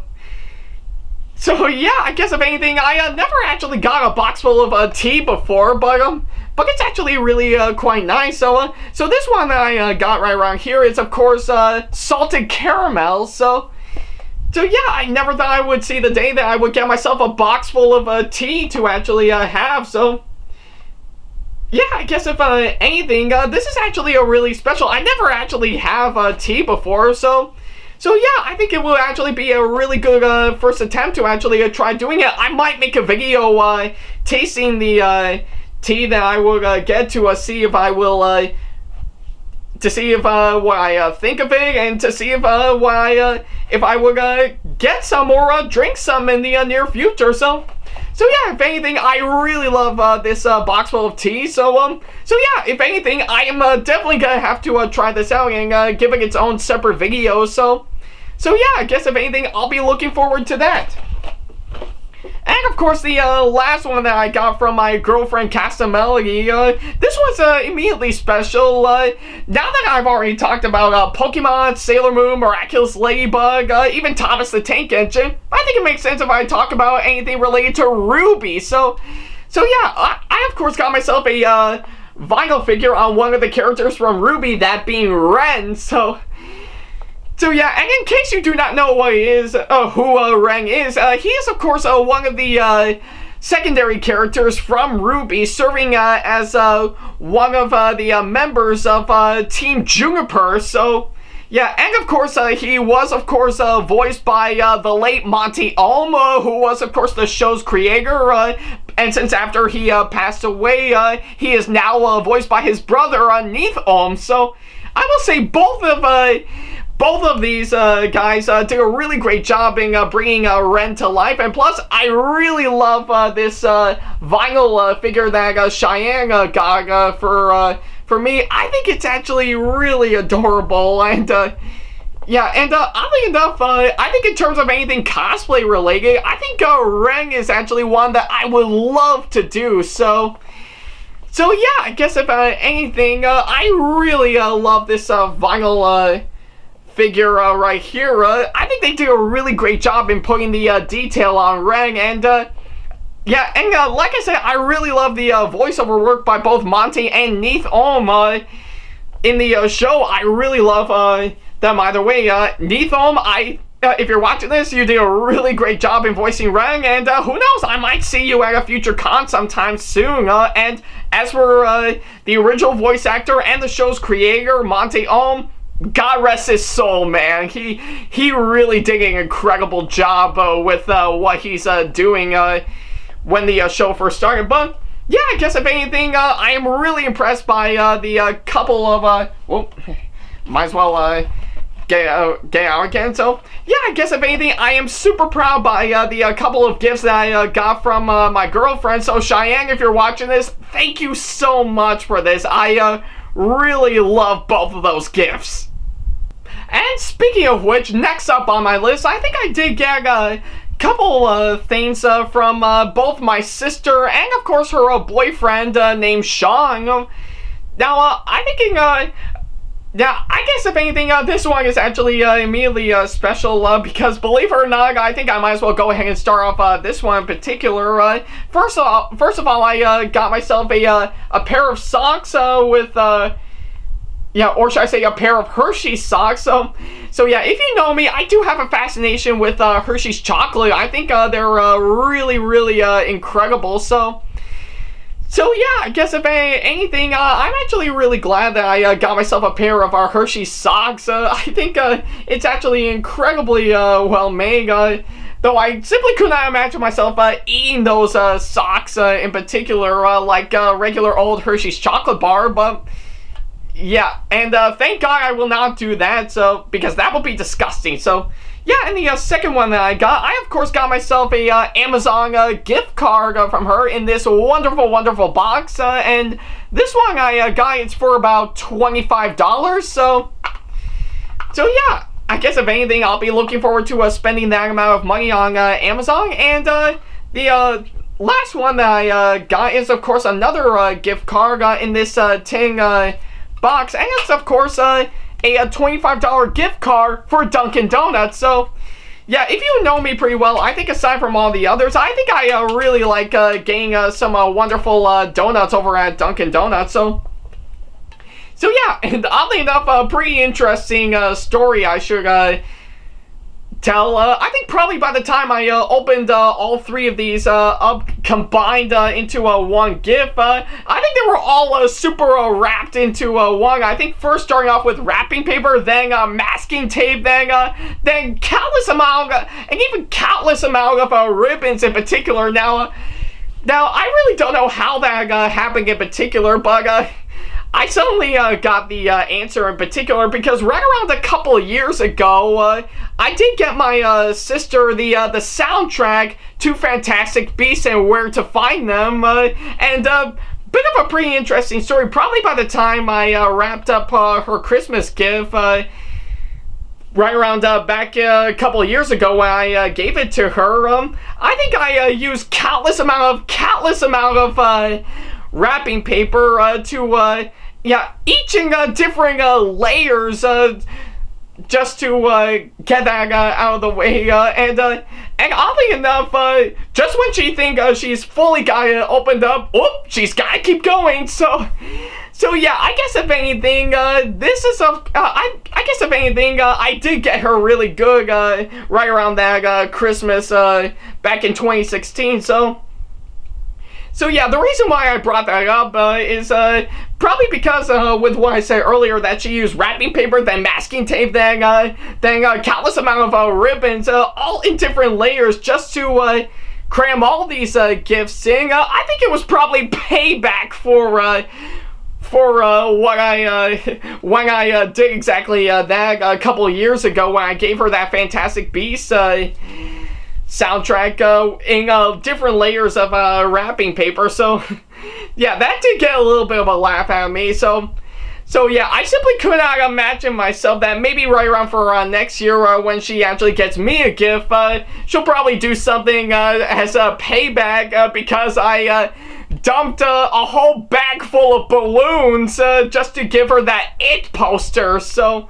yeah, I guess if anything, I never actually got a box full of tea before, but it's actually really quite nice. So this one that I got right around here is of course salted caramel. So yeah, I never thought I would see the day that I would get myself a box full of tea to actually have. So yeah, I guess if anything, this is actually a really special. I never actually have tea before, so yeah, I think it will actually be a really good first attempt to actually try doing it. I might make a video tasting the tea that I will get to see if I will what I think of it, and to see if if I will get some or drink some in the near future. So yeah, if anything, I really love this box full of tea. So yeah, if anything, I am definitely gonna have to try this out and give it its own separate video. So yeah, I guess if anything, I'll be looking forward to that. And of course, the last one that I got from my girlfriend Custom Melody, this one's immediately special. Now that I've already talked about Pokemon, Sailor Moon, Miraculous Ladybug, even Thomas the Tank Engine, I think it makes sense if I talk about anything related to Ruby. So yeah, I of course got myself a vinyl figure on one of the characters from Ruby, that being Ren. So yeah, and in case you do not know what he is, who Ren is, he is of course one of the secondary characters from Ruby, serving as one of the members of Team Juniper. So yeah, and of course he was of course voiced by the late Monty Ohm, who was of course the show's creator, and since after he passed away, he is now voiced by his brother Neith Ohm. So I will say both of these guys did a really great job in bringing Ren to life, and plus I really love this vinyl figure that Cheyenne got for me. I think it's actually really adorable, and yeah, and oddly enough, I think in terms of anything cosplay related, I think Ren is actually one that I would love to do. So yeah, I guess if anything, I really love this vinyl figure right here. I think they do a really great job in putting the detail on Ren, and yeah, and like I said, I really love the voiceover work by both Monty and Neith Ohm in the show. I really love them either way. Neith Ohm, if you're watching this, you did a really great job in voicing Ren, and who knows, I might see you at a future con sometime soon. And as for the original voice actor and the show's creator, Monty Ohm, God rest his soul, man. He really did an incredible job with what he's doing when the show first started. But yeah, I guess if anything, I am really impressed by the couple of well, might as well get out again. So yeah, I guess if anything, I am super proud by the couple of gifts that I got from my girlfriend. So Cheyenne, if you're watching this, thank you so much for this. I really love both of those gifts. And speaking of which, next up on my list, I think I did get a couple of things from both my sister and of course her boyfriend named Sean. Now I'm thinking, now I guess if anything, this one is actually immediately special because believe it or not, I think I might as well go ahead and start off this one in particular. First of all, I got myself a pair of socks with yeah, or should I say a pair of Hershey's socks. So yeah, if you know me, I do have a fascination with Hershey's chocolate. I think they're really, really incredible. So So yeah, I guess if anything, I'm actually really glad that I got myself a pair of Hershey socks. I think it's actually incredibly well made. Though I simply could not imagine myself eating those socks in particular, like regular old Hershey's chocolate bar. But yeah, and thank God I will not do that. So because that would be disgusting. So. Yeah, and the second one that I of course got myself a Amazon gift card from her in this wonderful, wonderful box. And this one I got, it's for about $25. So yeah, I guess if anything, I'll be looking forward to spending that amount of money on Amazon. And the last one that I got is, of course, another gift card in this tin box. And it's, of course, a $25 gift card for Dunkin' Donuts. So yeah, if you know me pretty well, I think aside from all the others, I think I really like getting some wonderful donuts over at Dunkin' Donuts. So yeah, and oddly enough, a pretty interesting story I should tell. I think probably by the time I opened all three of these up combined into one gift, I think they were all super wrapped into one. I think first starting off with wrapping paper, then masking tape, then countless amount and even countless amount of ribbons in particular. Now I really don't know how that happened in particular, but I suddenly got the answer in particular because right around a couple of years ago, I did get my sister the soundtrack to Fantastic Beasts and Where to Find Them, and bit of a pretty interesting story. Probably by the time I wrapped up her Christmas gift, right around back a couple of years ago when I gave it to her, I think I used countless amount of wrapping paper to yeah, each in differing layers just to get that out of the way, and oddly enough, just when she thinks she's fully got it opened up, she's gotta keep going. So yeah, I guess if anything, this is I guess if anything, I did get her really good right around that Christmas back in 2016. So yeah, the reason why I brought that up is probably because with what I said earlier, that she used wrapping paper, then masking tape, then countless amount of ribbons, all in different layers, just to cram all these gifts in. I think it was probably payback for what when I did exactly that a couple of years ago when I gave her that Fantastic Beasts soundtrack in different layers of wrapping paper. So yeah, that did get a little bit of a laugh out of me. So yeah, I simply could not imagine myself that maybe right around for next year when she actually gets me a gift, she'll probably do something as a payback because I dumped a whole bag full of balloons just to give her that It poster. So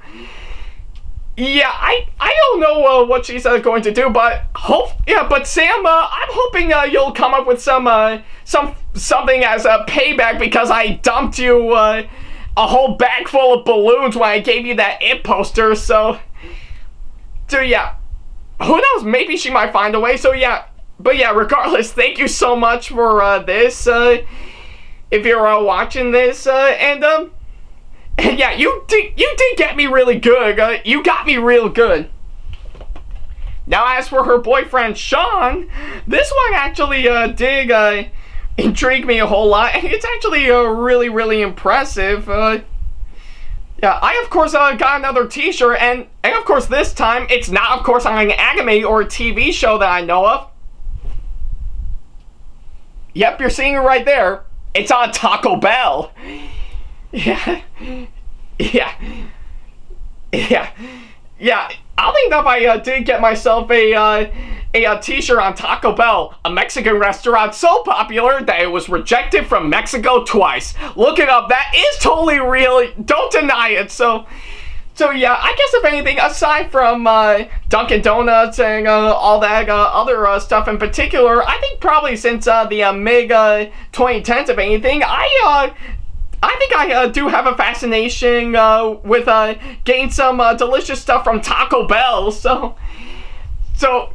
yeah, I don't know what she's going to do, but but Sam, I'm hoping you'll come up with something as a payback because I dumped you a whole bag full of balloons when I gave you that It poster. So yeah, who knows? Maybe she might find a way. So yeah, but yeah, regardless, thank you so much for this. If you're watching this, and yeah, you did get me really good. You got me real good. Now, as for her boyfriend, Sean, this one actually did intrigue me a whole lot. And it's actually really, really impressive. Yeah, I, of course, got another t-shirt. And, of course, this time, it's not, of course, on an anime or a TV show that I know of. Yep, you're seeing it right there. It's on Taco Bell. Yeah. Oddly enough, I did get myself a t-shirt on Taco Bell, a Mexican restaurant so popular that it was rejected from Mexico twice. Look it up. That is totally real. Don't deny it. So yeah, I guess if anything, aside from Dunkin' Donuts and all that other stuff in particular, I think probably since the mid-2010s, if anything, I think I do have a fascination with getting some delicious stuff from Taco Bell. So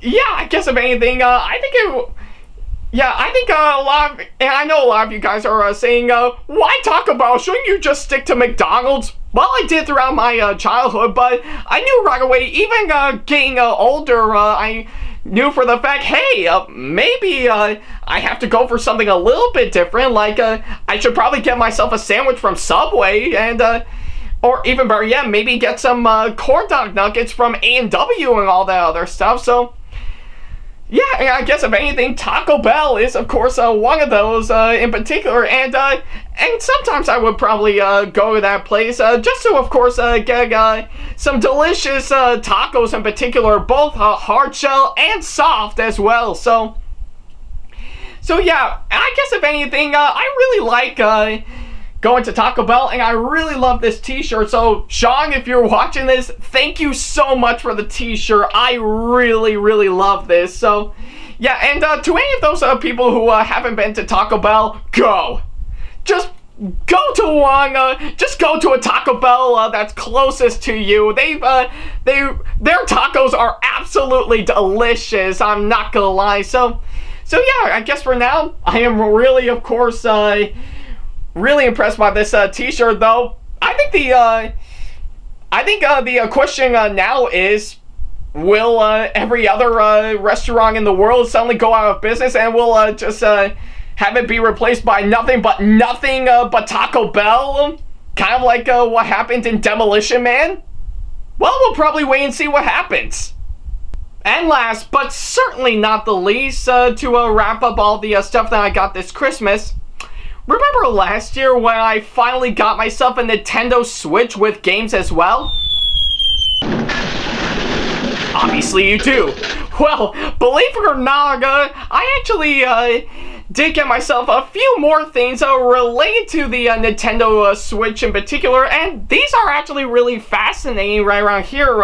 yeah, I guess if anything, I think Yeah, I think and I know a lot of you guys are saying, why Taco Bell? Shouldn't you just stick to McDonald's? Well, I did throughout my childhood, but I knew right away, even getting older, I knew for the fact, hey, maybe I have to go for something a little bit different, like I should probably get myself a sandwich from Subway, and or even better yet, maybe get some corn dog nuggets from A&W and all that other stuff. So yeah, and I guess if anything, Taco Bell is, of course, one of those in particular, and sometimes I would probably go to that place just to, of course, get some delicious tacos in particular, both hard shell and soft as well. So yeah, I guess if anything, I really like going to Taco Bell, and I really love this t-shirt. So Sean, if you're watching this, thank you so much for the t-shirt. I really love this. So yeah, and to any of those people who haven't been to Taco Bell, just go to one, just go to a Taco Bell that's closest to you. Their tacos are absolutely delicious, I'm not gonna lie. So yeah, I guess for now, I am really, of course, really impressed by this t-shirt, though. I think the question now is, will every other restaurant in the world suddenly go out of business, and we'll just have it be replaced by nothing but Taco Bell? Kind of like what happened in Demolition Man? Well, we'll probably wait and see what happens. And last, but certainly not the least, to wrap up all the stuff that I got this Christmas, remember last year when I finally got myself a Nintendo Switch with games as well? Obviously you do. Well, believe it or not, I actually did get myself a few more things related to the Nintendo Switch in particular, and these are actually really fascinating right around here.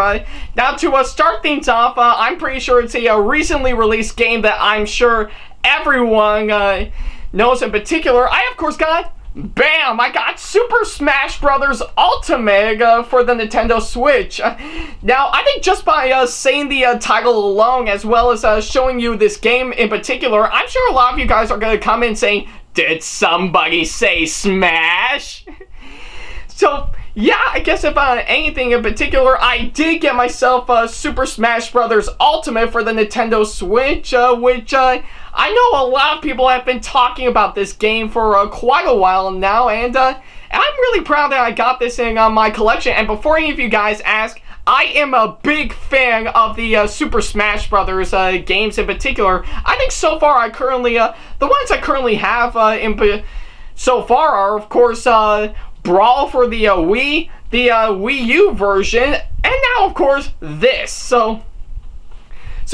Now, to start things off, I'm pretty sure it's a recently released game that I'm sure everyone knows in particular. I, of course, got, bam, I got Super Smash Bros. Ultimate for the Nintendo Switch. Now, I think just by saying the title alone, as well as showing you this game in particular, I'm sure a lot of you guys are going to come in saying, did somebody say Smash? So, yeah, I guess if anything in particular, I did get myself Super Smash Bros. Ultimate for the Nintendo Switch, which I know a lot of people have been talking about this game for quite a while now, and I'm really proud that I got this in my collection. And before any of you guys ask, I am a big fan of the Super Smash Bros. Games in particular. I think so far I currently, the ones I currently have so far are, of course, Brawl for the Wii, the Wii U version, and now, of course, this. So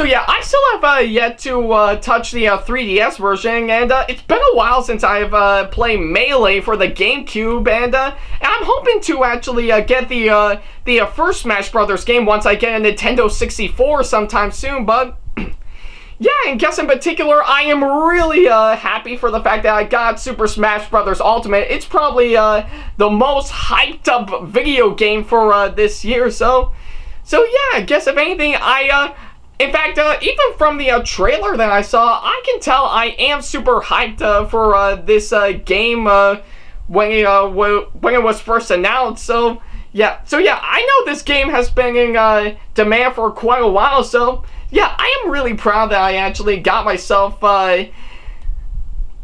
yeah, I still have yet to touch the 3DS version, and it's been a while since I've played Melee for the GameCube, and I'm hoping to actually get the first Smash Brothers game once I get a Nintendo 64 sometime soon. But yeah, and guess in particular, I am really happy for the fact that I got Super Smash Bros. Ultimate. It's probably the most hyped up video game for this year. So yeah, I guess if anything, in fact, even from the trailer that I saw, I can tell I am super hyped for this game when it was first announced. So yeah, I know this game has been in demand for quite a while. So yeah, I am really proud that I actually got myself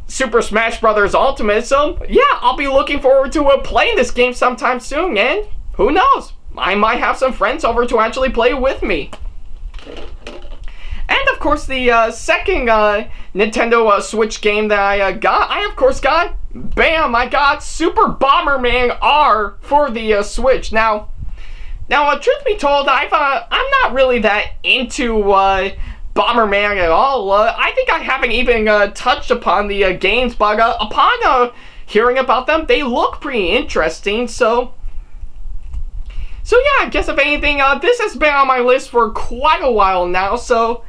Super Smash Bros. Ultimate. So yeah, I'll be looking forward to playing this game sometime soon, and who knows, I might have some friends over to actually play with me. And of course, the second Nintendo Switch game that I got, I of course got, bam, I got Super Bomberman R for the Switch. Now, truth be told, I'm not really that into Bomberman at all. I think I haven't even touched upon the games, but upon hearing about them, they look pretty interesting. So yeah, I guess if anything, this has been on my list for quite a while now. So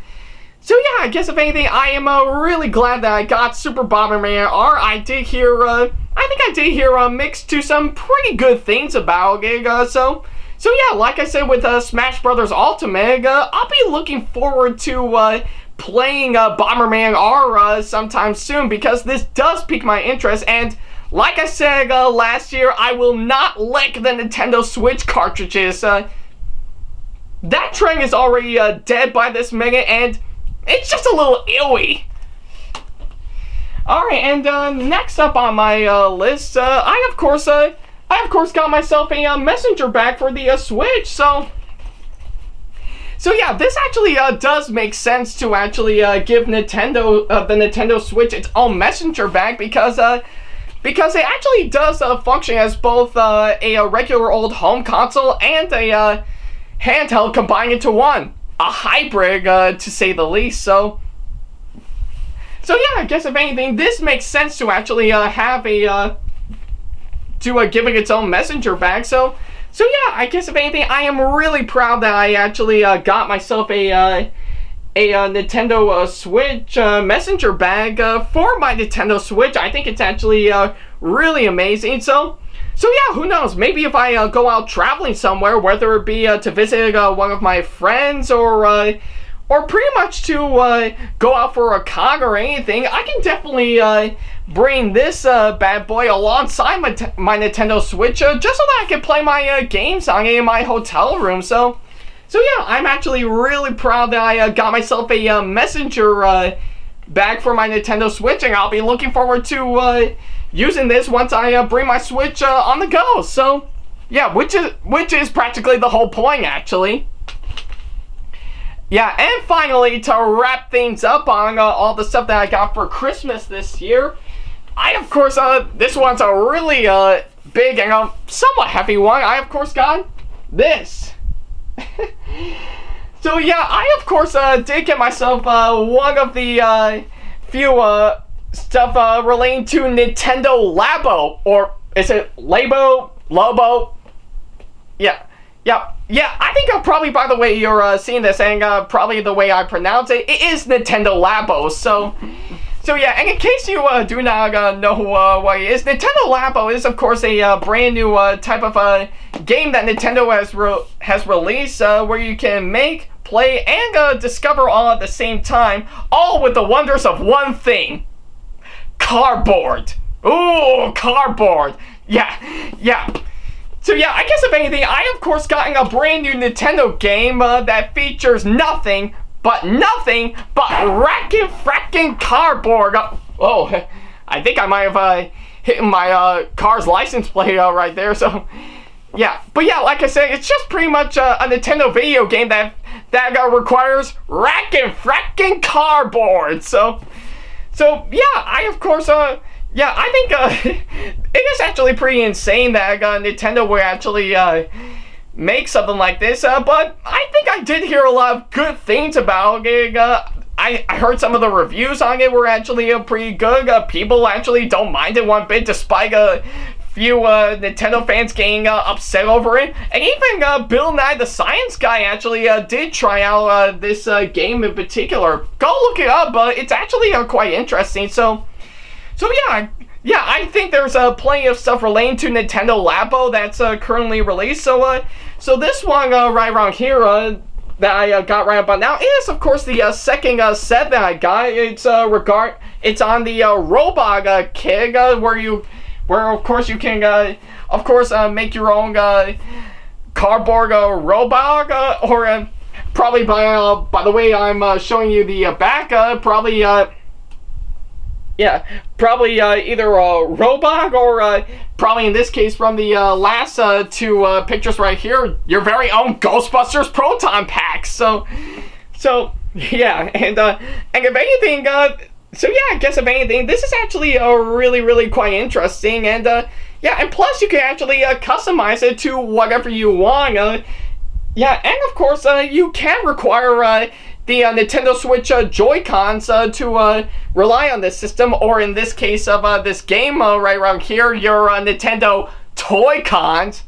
yeah, I guess if anything, I am really glad that I got Super Bomberman R. I think I did hear mixed to some pretty good things about it. So yeah, like I said with Smash Bros. Ultimate, I'll be looking forward to playing Bomberman R sometime soon, because this does pique my interest. And like I said last year, I will not lick the Nintendo Switch cartridges. That trend is already dead by this minute, and it's just a little ewy. Alright, and next up on my list, I of course got myself a messenger bag for the Switch. So yeah, this actually does make sense to actually give Nintendo the Nintendo Switch its own messenger bag, because it actually does function as both a regular old home console and a handheld combined into one, a hybrid to say the least. So yeah, I guess if anything, this makes sense to actually have a giving its own messenger bag. So yeah, I guess if anything, I am really proud that I actually got myself a Nintendo Switch messenger bag for my Nintendo Switch. I think it's actually really amazing. So yeah, who knows? Maybe if I go out traveling somewhere, whether it be to visit one of my friends, or pretty much to go out for a con or anything, I can definitely bring this bad boy alongside my Nintendo Switch, just so that I can play my games on it in my hotel room. So yeah, I'm actually really proud that I got myself a messenger bag for my Nintendo Switch, and I'll be looking forward to using this once I bring my Switch on the go. So yeah, which is practically the whole point, actually. Yeah, and finally, to wrap things up on all the stuff that I got for Christmas this year, I of course, this one's a really big and somewhat heavy one. I of course got this. So yeah, I of course did get myself one of the few stuff relating to Nintendo Labo, or is it Labo? Lobo? Yeah, I think probably by the way you're seeing this, and probably the way I pronounce it, it is Nintendo Labo. So yeah, and in case you do not know what it is, Nintendo Labo is of course a brand new type of game that Nintendo has released, where you can make, play, and discover all at the same time, all with the wonders of one thing: cardboard. Ooh, cardboard. Yeah. So yeah, I guess if anything, I of course got a brand new Nintendo game that features nothing but fracking cardboard. Oh, I think I might have hit my car's license plate right there. So yeah, but yeah, like I said, it's just pretty much a Nintendo video game that requires fracking cardboard. So yeah, I of course yeah, I think it is actually pretty insane that Nintendo would actually make something like this, but I think I did hear a lot of good things about it. I heard some of the reviews on it were actually pretty good. People actually don't mind it one bit, despite a few Nintendo fans getting upset over it. And even Bill Nye the Science Guy actually did try out this game in particular. Go look it up, but it's actually quite interesting. So yeah, I think there's plenty of stuff relating to Nintendo Labo that's currently released. So this one right around here that I got right about now is of course the second set that I got. It's on the robot kit, where of course you can make your own cardboard robot, or probably by the way I'm showing you the back, probably either a robot, or probably in this case from the last two pictures right here, your very own Ghostbusters Proton Pack. So yeah, and if anything, so yeah, I guess if anything, this is actually really quite interesting, and yeah, and plus you can actually customize it to whatever you want. Yeah, and of course you can require the Nintendo Switch Joy-Cons to rely on this system, or in this case of this game right around here, your Nintendo Toy-Cons.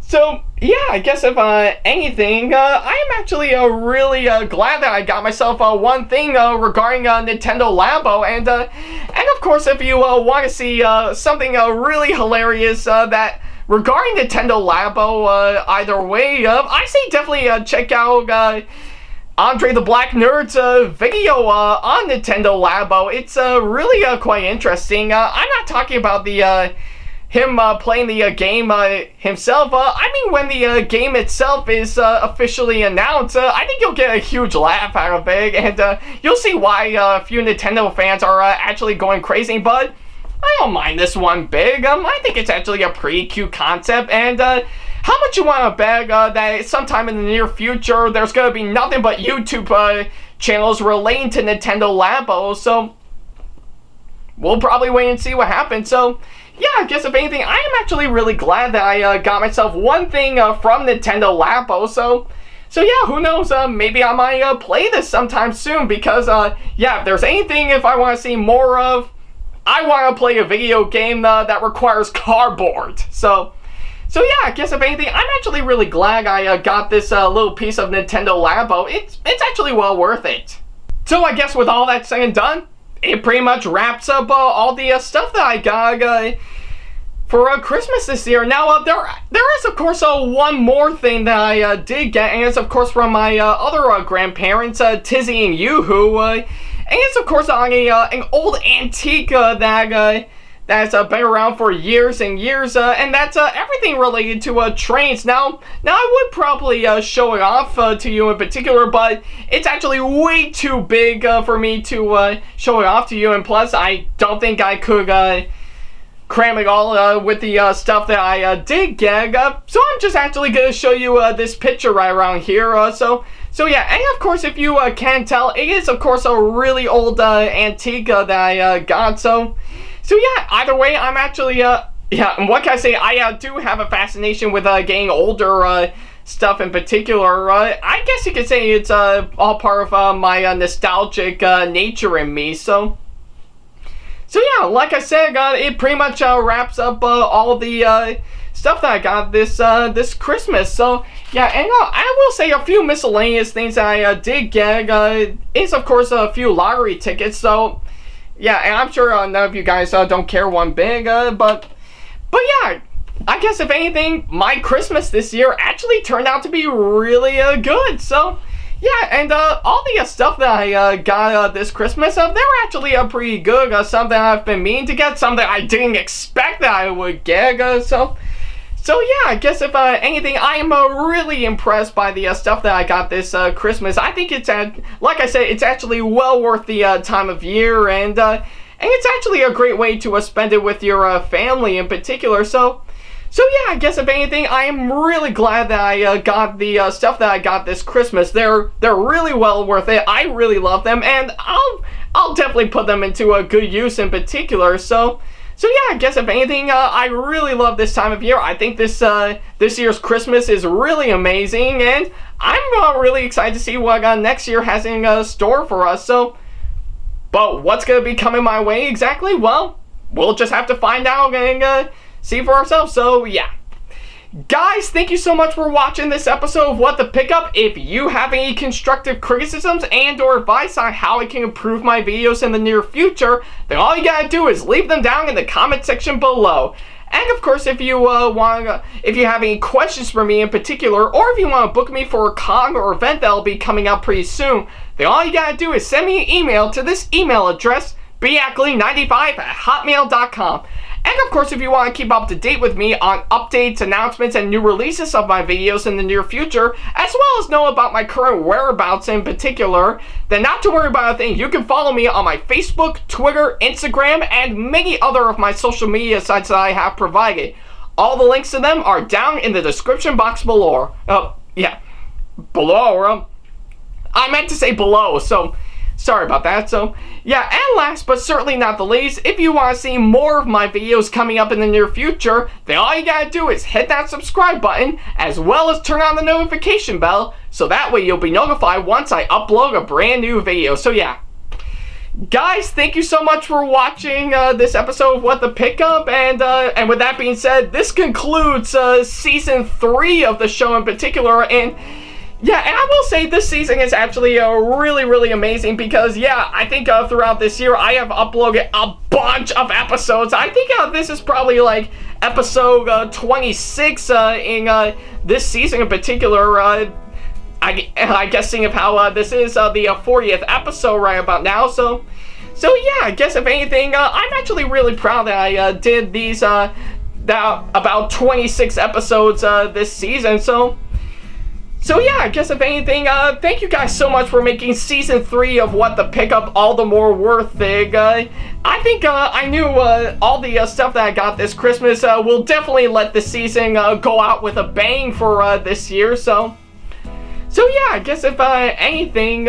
So yeah, I guess if anything, I am actually really glad that I got myself one thing regarding Nintendo Labo, and of course if you want to see something really hilarious that regarding Nintendo Labo, either way, I say definitely check out Andre the Black Nerd's video on Nintendo Labo. It's really quite interesting. I'm not talking about the him playing the game himself. I mean, when the game itself is officially announced, I think you'll get a huge laugh out of it, and you'll see why a few Nintendo fans are actually going crazy. But I don't mind this one big. I think it's actually a pretty cute concept, and how much you want to bet that sometime in the near future there's going to be nothing but YouTube channels relating to Nintendo Labo, so we'll probably wait and see what happens. So yeah, I guess if anything, I am actually really glad that I got myself one thing from Nintendo Labo, so yeah, who knows, maybe I might play this sometime soon, because yeah, if there's anything if I want to see more of, I want to play a video game that requires cardboard. So yeah, I guess if anything, I'm actually really glad I got this little piece of Nintendo Labo. It's actually well worth it. So I guess with all that said and done, it pretty much wraps up all the stuff that I got for Christmas this year. Now, there is, of course, one more thing that I did get, and it's, of course, from my other grandparents, Tizzy and Yoo-Hoo, and it's, of course, on an old antique that's been around for years and years, and that's everything related to trains. Now I would probably show it off to you in particular, but it's actually way too big for me to show it off to you, and plus I don't think I could cram it all with the stuff that I did get, so I'm just actually going to show you this picture right around here. So yeah, and of course, if you can tell, it is, of course, a really old antique that I got, So yeah, either way, I'm actually, yeah, and what can I say, I do have a fascination with getting older stuff in particular. I guess you could say it's all part of my nostalgic nature in me, so yeah, like I said, it pretty much wraps up all the stuff that I got this Christmas. So yeah, and I will say a few miscellaneous things that I did get is, of course, a few lottery tickets, so yeah, and I'm sure none of you guys don't care one big, but yeah, I guess if anything, my Christmas this year actually turned out to be really good. So yeah, and all the stuff that I got this Christmas, they were actually pretty good. Something I've been meaning to get, something I didn't expect that I would get. So yeah, I guess if anything, I am really impressed by the stuff that I got this Christmas. I think it's, like I said, it's actually well worth the time of year, and it's actually a great way to spend it with your family in particular. So yeah, I guess if anything, I am really glad that I got the stuff that I got this Christmas. They're really well worth it. I really love them, and I'll definitely put them into a good use in particular. So yeah, I guess if anything, I really love this time of year. I think this year's Christmas is really amazing, and I'm really excited to see what next year has in store for us. But what's going to be coming my way exactly? Well, we'll just have to find out and see for ourselves. So yeah. Guys, thank you so much for watching this episode of What the Pickup. If you have any constructive criticisms and or advice on how I can improve my videos in the near future, then all you gotta do is leave them down in the comment section below. And of course, if you if you have any questions for me in particular, or if you want to book me for a con or event that'll be coming out pretty soon, then all you gotta do is send me an email to this email address, beackley95@hotmail.com. And of course, if you want to keep up to date with me on updates, announcements, and new releases of my videos in the near future, as well as know about my current whereabouts in particular, then not to worry about a thing. You can follow me on my Facebook, Twitter, Instagram, and many other of my social media sites that I have provided. All the links to them are down in the description box below. Yeah, below. I meant to say below, so sorry about that. So yeah, and last but certainly not the least, if you want to see more of my videos coming up in the near future, then all you gotta do is hit that subscribe button, as well as turn on the notification bell, so that way you'll be notified once I upload a brand new video. So yeah, guys, thank you so much for watching this episode of What the Pickup, and with that being said, this concludes season 3 of the show in particular. And yeah, and I will say this season is actually really amazing, because yeah, I think throughout this year I have uploaded a bunch of episodes. I think this is probably like episode 26 in this season in particular. I guess seeing of how this is the 40th episode right about now, so yeah, I guess if anything, I'm actually really proud that I did these about 26 episodes this season, so yeah, I guess if anything, thank you guys so much for making Season 3 of What the Pickup all the more worth it. I think I knew all the stuff that I got this Christmas will definitely let the season go out with a bang for this year, so yeah, I guess if anything,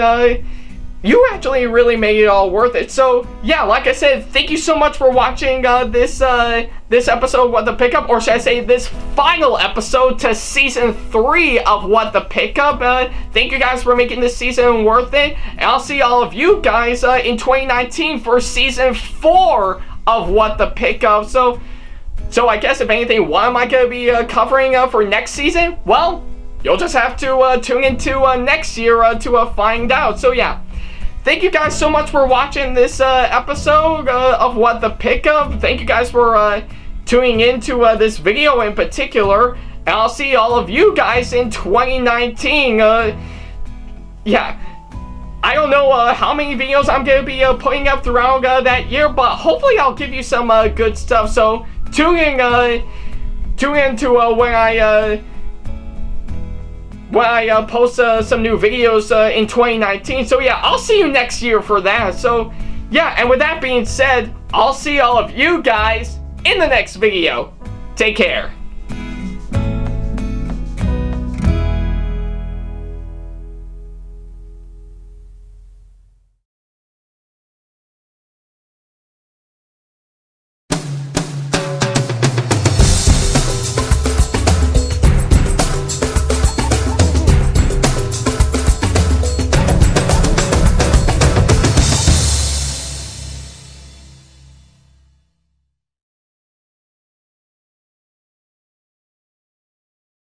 you actually really made it all worth it. So yeah, like I said, thank you so much for watching this episode of What the Pickup, or should I say this final episode to Season 3 of What the Pickup. Thank you guys for making this season worth it, and I'll see all of you guys in 2019 for Season 4 of What the Pickup. So I guess if anything, what am I going to be covering for next season? Well, you'll just have to tune into next year to find out. So yeah. Thank you guys so much for watching this episode of What the Pickup. Thank you guys for tuning into this video in particular. And I'll see all of you guys in 2019. Yeah, I don't know how many videos I'm going to be putting up throughout that year, but hopefully I'll give you some good stuff. So tune in to when I post some new videos in 2019. So yeah, I'll see you next year for that. So yeah, and with that being said, I'll see all of you guys in the next video. Take care.